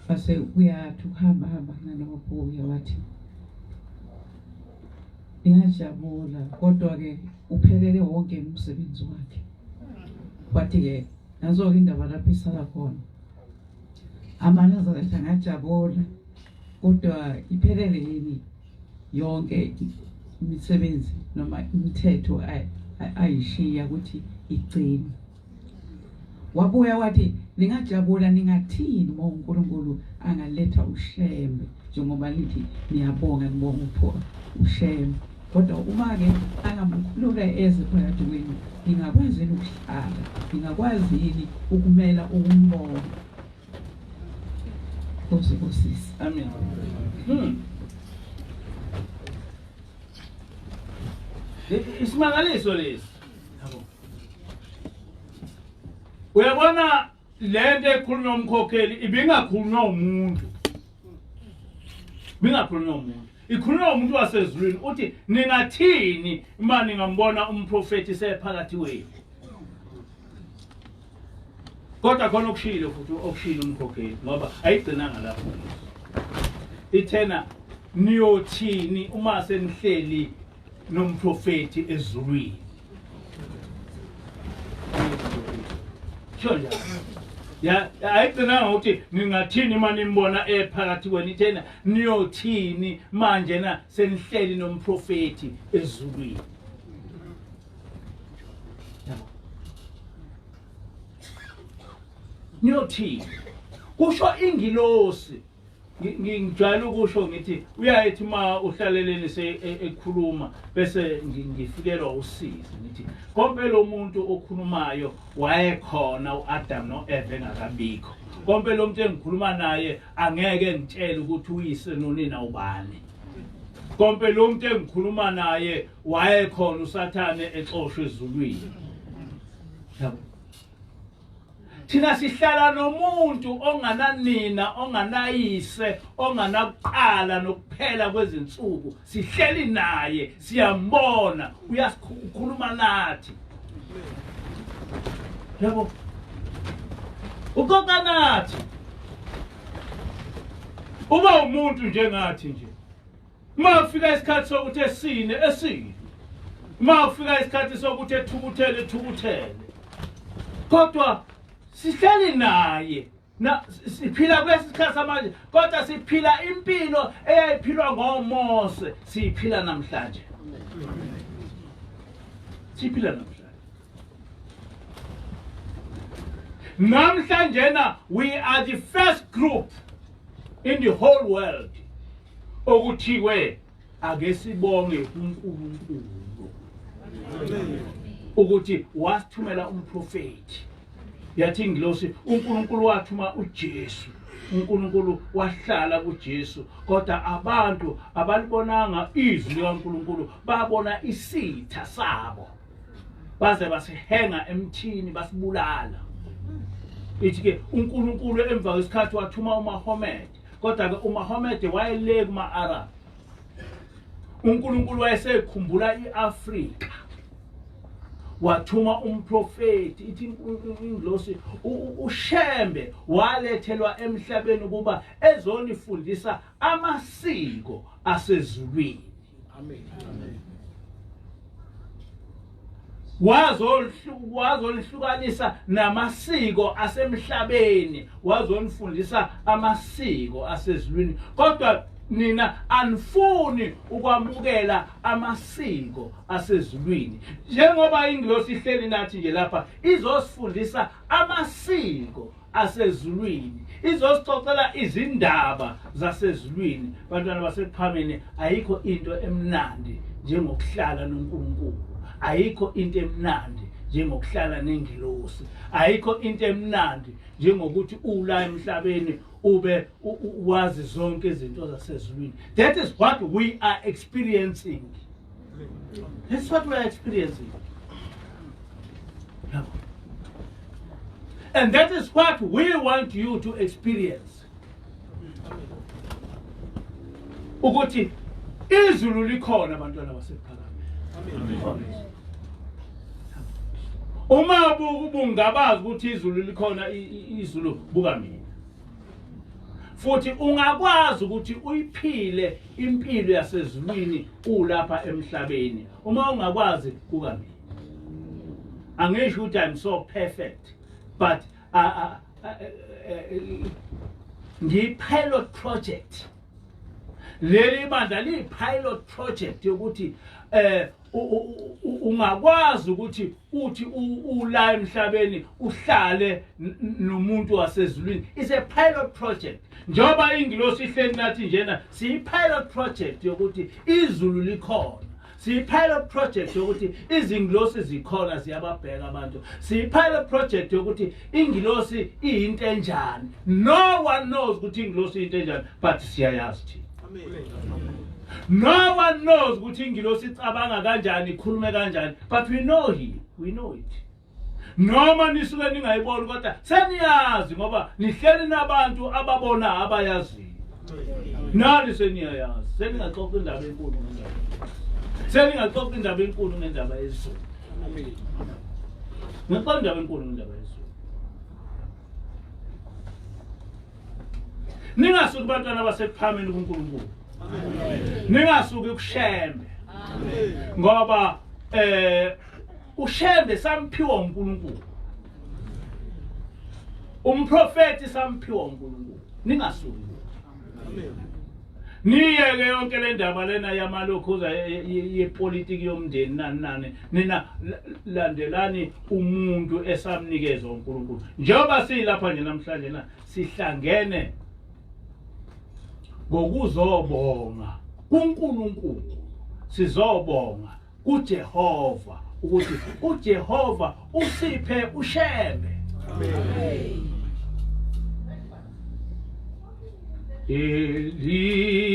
Base uyathi ukuhamba nalokho wathi ningajabula kodwa ke uphelele wonke umsebenzi wakhe. Wathi ke nazo indaba lapho isala khona amanazareth angajabula kodwa iphelele yini yonke imisebenzi noma imithetho ayishiya ukuthi igcine. Wabuya wathi ningajabula ningathini uma uNkulunkulu angaletha ushembe njengoba lithi niyabonga ngibonga upho ushembe. Kodwa uma ke angamkhulula eze phakathi kwenu ningakwazi ukuhlala, ningakwazi yini ukumela ukumbonga. Kusisi. Amen. Isimangaliso lesi. Yabo. Uyabona lento ekhulunywa umkhokheli ibingakhulunywa umuntu. Bingakhulunywa umuntu. Ikhulunywa umuntu wasezulwini uthi ningathini uma ningambona uMprofethi sephakathi wenu. Kodwa khona okushilo futhi okushilo umkhokheli ngoba ayigcinanga lapho. Ithena niyothini uma senihleli noMprofethi ezulwini. Shoja. Ya ayigcinanga ukuthi ningathini uma nimbona ephakathi kwenu. Ithena niyothini manje na senihleli noMprofethi ezulwini. Niyothini kusho ingilosi. Ngijwayele ukusho ngithi uyayithi uma uhlaleleni ekhuluma bese ngifikelwa usizi ngithi konke lo muntu okhulumayo wayekhona uAdam noEva engakabikho. Konke lo muntu engikhuluma naye angeke ngitshele ukuthi uyise nonina ubani. Konke lo muntu engikhuluma naye wayekhona uSathane exoshwe ezulwini. Yabo. Thina sihlala nomuntu ongananina, onganayise, onganakuqala nokuphela kwezinsuku. Sihleli naye, siyambona, uyasikhuluma nathi. Yabo. Ukhokha nathi. Uba umuntu njengathi nje. Uma ufika isikhathi sokuthi esine. Uma ufika isikhathi sokuthi ethukuthele. Kodwa sihleli naye na siphila kwesikhathi samanje kodwa siphila impilo eyayiphilwa ngoMose siphila namhlanje. Siphila namhlanje. Namhlanje na we are the first group in the whole world okuthiwe ake sibonge uNkulunkulu ukuthi wasithumela uMprofethi. Yathi ingilosi uNkulunkulu wathuma uJesu. uNkulunkulu wahlala kuJesu kodwa abantu abalibonanga izwi likaNkulunkulu babona isitha sabo. Baze basihenga emthini basibulala. Ithi ke uNkulunkulu emva kwesikhathi wathuma uMuhammad kodwa ke uMuhammad wayele kuma-Arab. uNkulunkulu wayesekhumbula iAfrika wathuma uMprofethi ithi ingilosi uShembe walethelwa emhlabeni kuba ezonifundisa amasiko asezulwini. Amen. Wazolihlukanisa namasiko asemhlabeni, wazonifundisa amasiko asezulwini. Kodwa nina anifuni ukwamukela amasiko asezulwini. Njengoba ingilosi ihleli nathi nje lapha izosifundisa amasiko asezulwini, izosixoxela izindaba zasezulwini. Bantwana basePhameni, ayikho into emnandi njengokuhlala noNkulunkulu. Ayikho into emnandi njengokuhlala nengilosi. Ayikho into emnandi njengokuthi ula emhlabeni ube wazi zonke izinto zasezulwini. That is what we are experiencing. That's what we are experiencing. And that is what we want you to experience. Ukuthi izulu likhona bantwana basePhameni. Uma ubungabazi ukuthi izulu likhona, izulu buka mina. Futhi ungakwazi ukuthi uyiphile impilo yasezulwini ulapha emhlabeni. Uma ungakwazi buka mina. Angisho ukuthi I'm so perfect, but ngi-pilot project. Leli bandla liyi-pilot project yokuthi ungakwazi ukuthi uthi ula emhlabeni uhlale nomuntu wasezulwini. It's a pilot project. Njoba ingilosi ihleli nathi njena siyi-pilot project yokuthi izulu likhona. Siyi-pilot project yokuthi izingilosi zikhona ziyababheka abantu. Siyi-pilot project yokuthi ingilosi iyinto enjani. No one knows ukuthi ingilosi iyinto enjani, but siyayazi thina. No one knows ukuthi ingilosi icabanga kanjani, ikhulume kanjani, but we know him. We know it. Noma nisuke ningayiboni kodwa seniyazi ngoba nihleli nabantu ababona abayazi. Nani seniyayazi. Seningaxoxa indaba enkulu ngendaba. Seningaxoxa indaba enkulu ngendaba yezulu. Amen. Ngixoxa indaba enkulu ngendaba yezulu. Ningasuki bantwana basePhameni kuNkulunkulu. Ningasuki kuShembe. Ngoba uShembe samphiwa uNkulunkulu. uMprofethi samphiwa uNkulunkulu. Ningasuki. Niyeke yonke le ndaba lena yamalokhuza yepolitiki yomndeni nani. Nina landelani umuntu esamnikeza uNkulunkulu. Njengoba silapha nje namhlanje na sihlangene ngokuzobonga kuNkulunkulu. Sizobonga uJehova ukuthi uJehova usiphe uShembe. Amen. Elizwi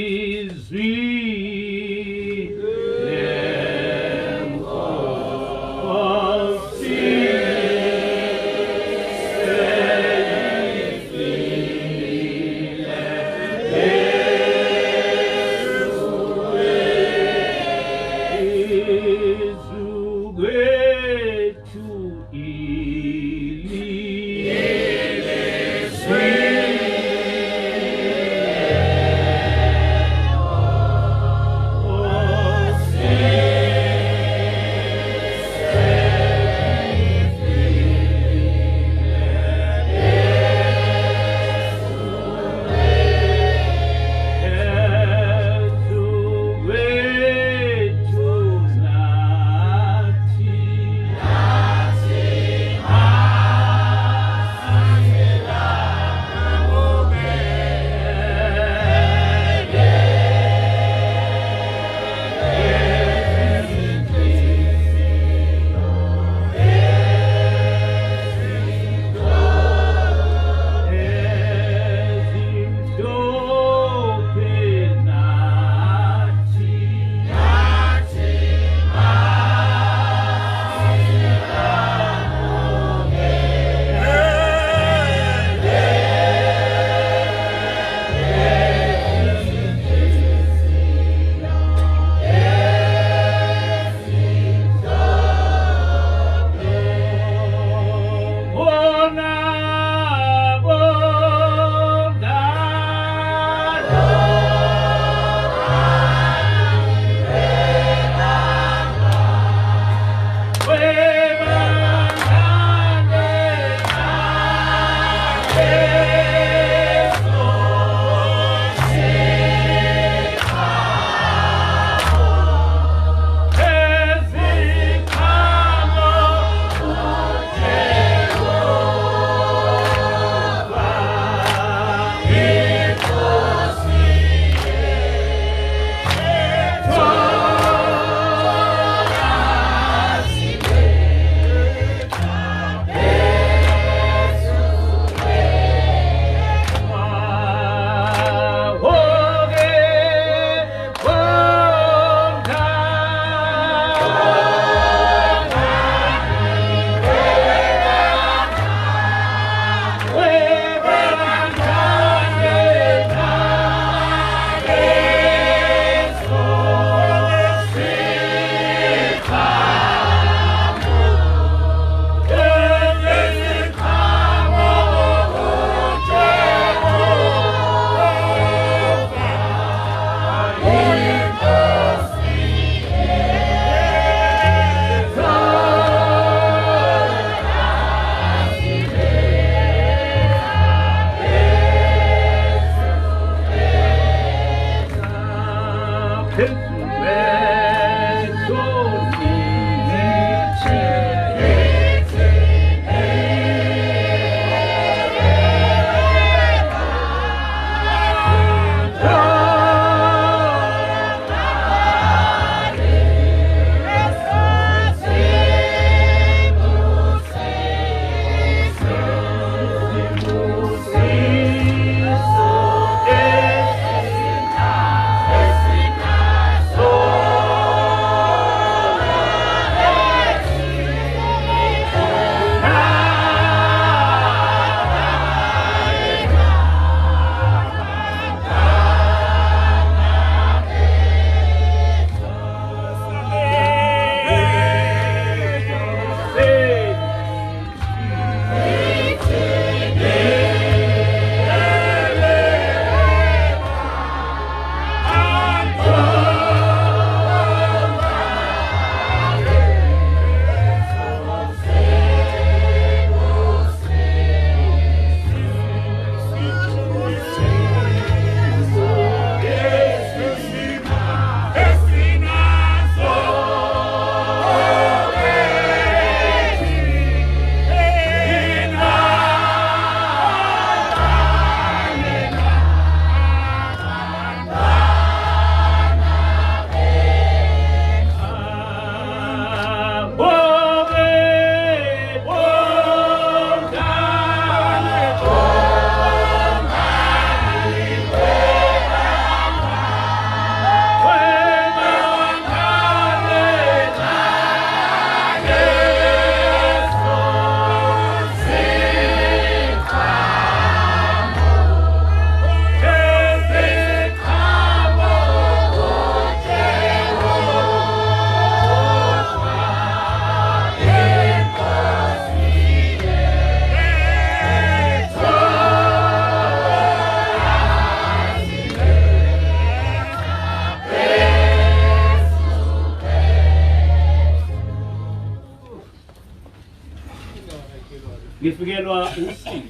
ngifikelwa usizi,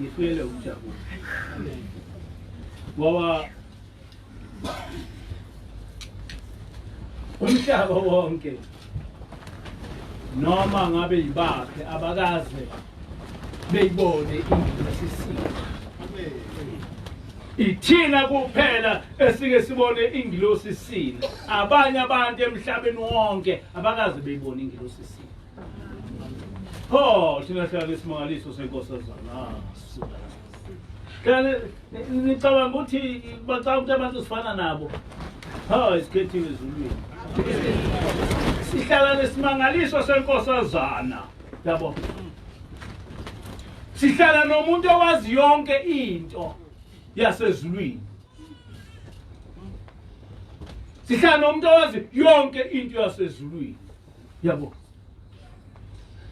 ngifikelwe ukujabula. Ngoba umhlaba wonke noma ngabe yibaphi abakaze beyibone ingilosi isile. Ithina kuphela esike sibone ingilosi isile. Abanye abantu emhlabeni wonke abakaze beyibone ingilosi isile. Oh, thina hlala isimangaliso senkosazana. Ngicabanga ukuthi bacabanga ukuthi abantu sifana nabo. Isikhethiwe ezulwini. Sihlala nesimangaliso senkosazana. Yabo. Sihlala nomuntu owazi yonke into yasezulwini. Sihlala nomuntu owazi yonke into yasezulwini. Yabo.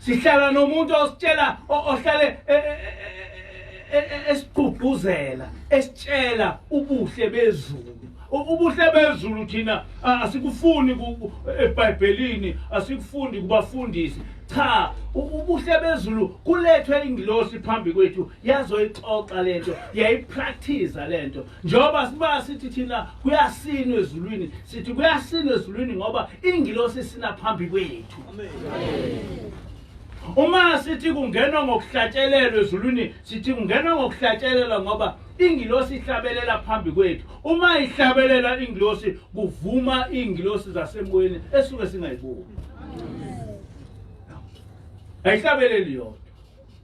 Sihlala nomuntu ositshela ohlale esigqugquzela, esitshela ubuhle bezulu. Ubuhle bezulu thina asikufuni eBhayibhelini, asikufundi kubafundisi. Cha, ubuhle bezulu kulethwe ingilosi phambi kwethu yazoyixoxa lento, yayipractice lento. Njoba siba sithi thina kuyasinwa ezulwini, sithi kuyasinwa ezulwini ngoba ingilosi sina phambi kwethu. Amen. Uma sithi kungenwa ngokuhlatshelelwa ezulwini, sithi kungenwa ngokuhlatshelela ngoba ingilosi ihlabelela phambi kwethu. Uma ihlabelela ingilosi kuvuma ingilosi zasemoyeni esuke singayiboni. Ayihlabeleli yodwa,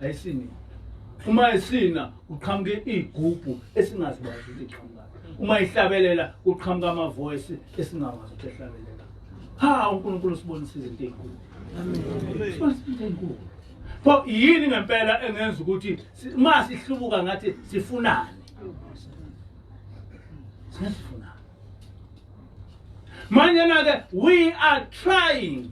ayisini. Uma isina uqhamuke igubhu esingazibazi ukuthi iqhamuka. Uma ihlabelela uqhamuka ama voice esingawazi ukuthi ehlabelela. uNkulunkulu sibonisa izinto ezinkulu. Amen. For yini ngempela engenza ukuthi uma sihlubuka ngathi sifunani. Sifuna. Manje nake we are trying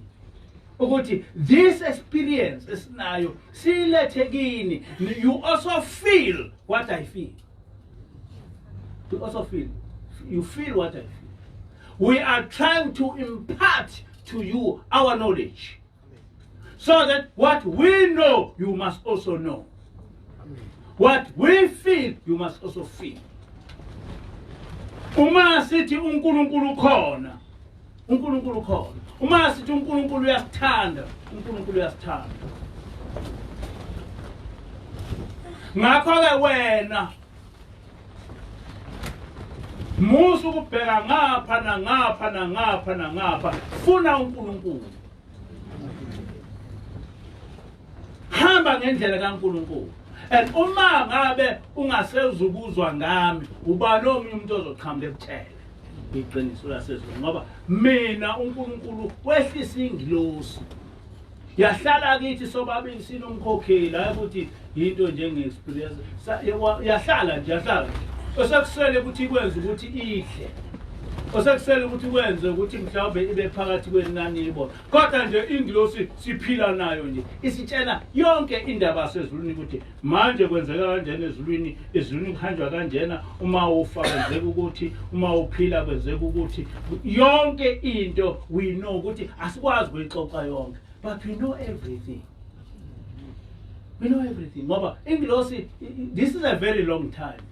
ukuthi this experience esinayo silethe kini. You also feel what I feel. You also feel. You feel what I feel. We are trying to impart to you our knowledge. So that what we know, you must also know. What we feel, you must also feel. Uma sithi uNkulunkulu khona, uNkulunkulu khona. Uma sithi uNkulunkulu uyasithanda, uNkulunkulu uyasithanda. Ngakho-ke wena musu kubheka ngapha nangapha nangapha nangapha, funa uNkulunkulu. Hamba ngendlela kaNkulunkulu. And uma ngabe ungasezubuzwa ngami, ubani omunye umuntu ozoqhamuka ekuthele. Iqiniso lasezulu ngoba mina uNkulunkulu wehlisa ingilosi. Yahlala kithi sobabili sinomkhokheli, hayi ukuthi into njenge experience. Yahlala nje, yahlala. Osekusele ukuthi kwenze ukuthi ihle. Osekusele ukuthi kwenze ukuthi mhlawumbe ibe phakathi kwenani ibona. Kodwa nje ingilosi siphila nayo nje. Isitshela yonke indaba yasezulwini ukuthi manje kwenzeka kanjena ezulwini, ezulwini kuhanjwa kanjena, uma ufa kwenzeka ukuthi, uma uphila kwenzeka ukuthi. Yonke into we know ukuthi asikwazi ukuyixoxa yonke, but we know everything. We know everything. Ngoba ingilosi, this is a very long time.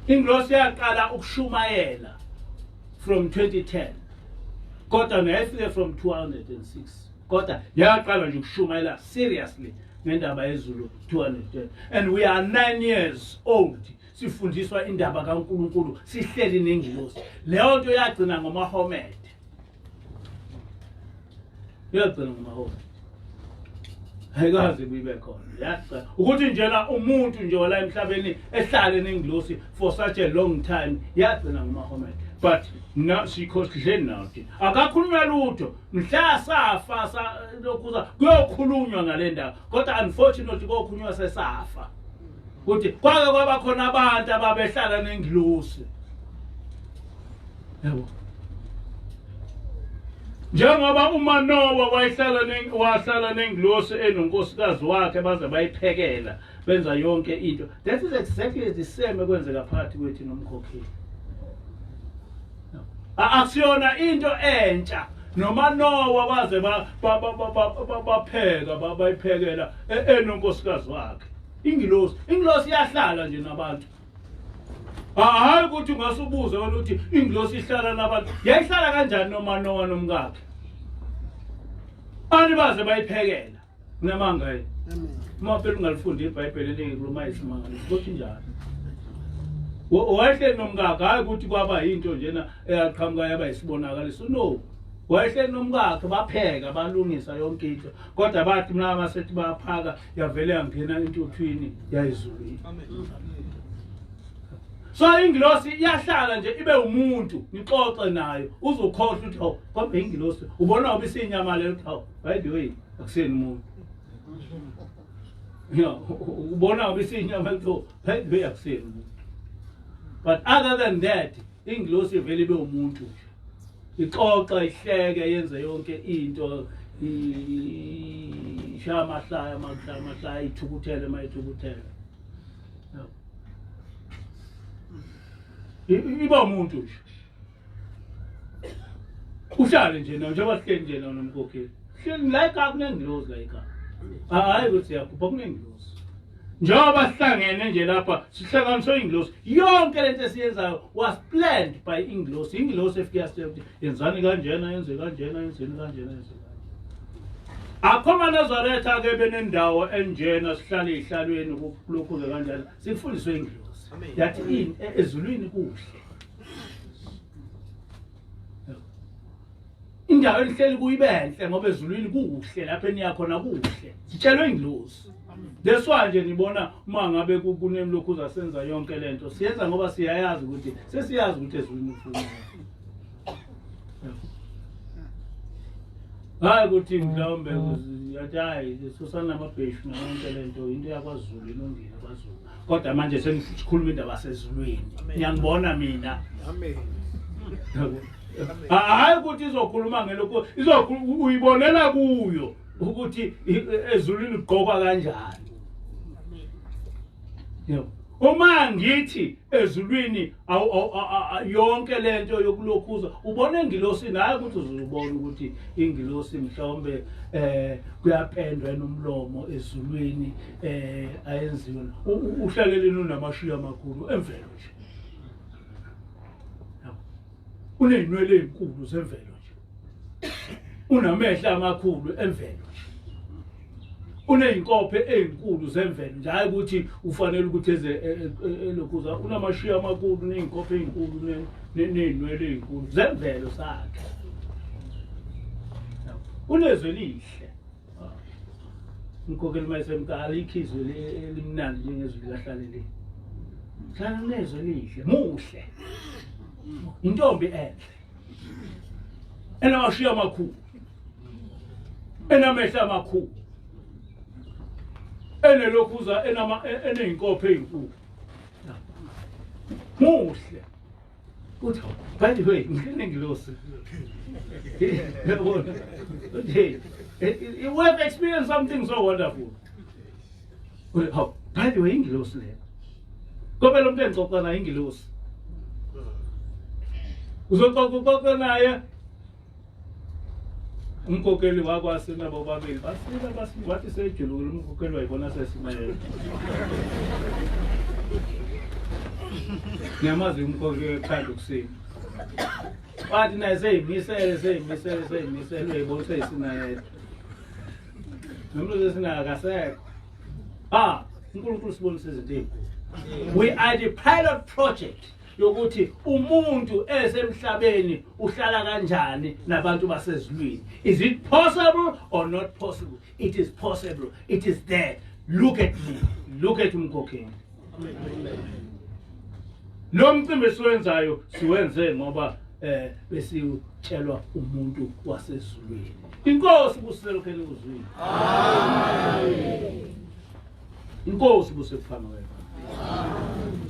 Ingilosi yaqala ukushumayela from 2010. Kodwa ngayifike from 2006. Kodwa yaqala nje ukushumayela seriously ngendaba yezulu 210. And we are 9 years old. Sifundiswa indaba kaNkulunkulu, sihleli nengilosi. Leyo nto yagcina ngoMahomed. Yagcina ngoMahomed. Ayikaze kuyibe khona. Yacha ukuthi njena umuntu nje wala emhlabeni ehlale nengilosi for such a long time yagcina ngoMahomed. But now sikhohleni nathi. Akakhulunywa lutho. Mhla safa lokhuza kuyokhulunywa ngalendaba. Kodwa unfortunately kokhulunywa sesafa. Ukuthi kwake kwaba khona abantu ababehlala nengilosi. Yebo. Njengoba uManowa wahlala nengilosi enonkosikazi wakhe baze bayiphekela benza yonke into. That is exactly the same ekwenzeka phakathi kwethu nomkhokheli. Akusiyona into entsha noma Nowa baze bapheka bayiphekela enonkosikazi wakhe. Ingilosi iyahlala nje nabantu. Hayi ukuthi ungasubuza ukuthi ingilosi ihlala nabantu. Yayihlala kanjani noma Nowa nomkakhe? Ani baze bayiphekela. Namanga yini? Uma phela ungalifundi iBhayibheli elikhuluma isimanga ukuthi njalo. Wayehleli nomkakhe hayi ukuthi kwaba into njena eyaqhamuka yaba isibonakaliso. No. Wayehleli nomkakhe bapheka balungisa yonke into. Kodwa bathi mina masethi baphaka yavele yangena entuthwini yayizulwini. So ingilosi iyahlala nje ibe umuntu nixoxe nayo uzokhohlwa ukuthi hawu kodwa ingilosi ubona ubisi inyama lelo hawu by the way akuseni umuntu. Ubona ubisi inyama lelo by the way akuseni umuntu. But other than that ingilosi vele ibe umuntu. Ixoxa ihleke yenze yonke into ishama mahlaya ithukuthele mayithukuthele. Iba umuntu nje. Uhlale nje na njengoba sihleli nje na nomkhokheli. Hleli la ekhaya kunengilosi la ekhaya. Hayi ukuthi yakhupha kunengilosi. Njengoba sihlangene nje lapha sihlanganiswe ingilosi. Yonke lento esiyenzayo was planned by ingilosi. Ingilosi efika yasithe yenzani kanjena yenze kanjena yenzeni kanjena yenze. Akhoma Nazaretha ke benendawo enjena sihlale ihlalweni lokhu ke kanjalo. Sifundiswe ingilosi. Yathi ini ezulwini kuhle. Indawo elihleli kuyibenhle ngoba ezulwini kuhle lapha eniya khona kuhle. Sitshelwe ingilosi. That's why nje nibona uma ngabe kunemlokhu zasenza yonke lento. Siyenza ngoba siyayazi ukuthi sesiyazi ukuthi ezulwini ufuna. Hayi ukuthi mhlawumbe yathi hayi sosana amabheshu nayonke lento into yakwaZulu inongile kwaZulu. Kodwa manje sengikhuluma indaba yasezulwini. Ngiyangibona mina. Amen. Hayi ukuthi izokhuluma ngelokho uyibonela kuyo ukuthi ezulwini kugqokwa kanjani. Yebo. Uma ngithi ezulwini yonke lento yokulokhuza ubone ingilosi naye ukuthi uzobona ukuthi ingilosi mhlawumbe kuyapendwa nomlomo ezulwini ayenziwe uhlaleleni unamashiya amakhulu emvelo nje. Unenwele ezinkulu zemvelo nje. Unamehla amakhulu emvelo nje. Unezinkophe ezinkulu zemvelo nje hayi ukuthi ufanele ukuthi eze elokhuza unamashiya amakhulu nezinkophe ezinkulu nenwele ezinkulu zemvelo sakhe. Unezwe lihle. Inkokeli mayisemkala ikhizwe elimnandi njengezwe likaHlaleleni. Hlala unezwe lihle, muhle. Intombi enhle. Enamashiya amakhulu. Enamehla amakhulu. Enelokhuza enezinkophe ezinkulu. Muhle. Uthi by the way ngilosi. Yabona. Okay. You have experienced something so wonderful. Well, by the way ingilosi le. Kobe lo muntu engixoxa naye ingilosi. Uzoxoxa naye umkhokheli wakwasina bobabili basifika wathi sejulukile umkhokheli wayibona sesimayela. Ngiyamazi umkhokheli ekhanda ukusini. Wathi naye seyimisele uyayibona seyisinayela. Nomuntu sesinayo akasekho. uNkulunkulu sibonisa izinto ezinkulu. We are the pilot project yokuthi umuntu esemhlabeni uhlala kanjani nabantu basezulwini. Is it possible or not possible? It is possible. It is there. Look at me. Look at umkhokheli. Lo mcimbi esiwenzayo siwenze ngoba besitshelwa umuntu wasezulwini. Inkosi busiselo khona uzwini. Amen. Inkosi busefana wena. Amen.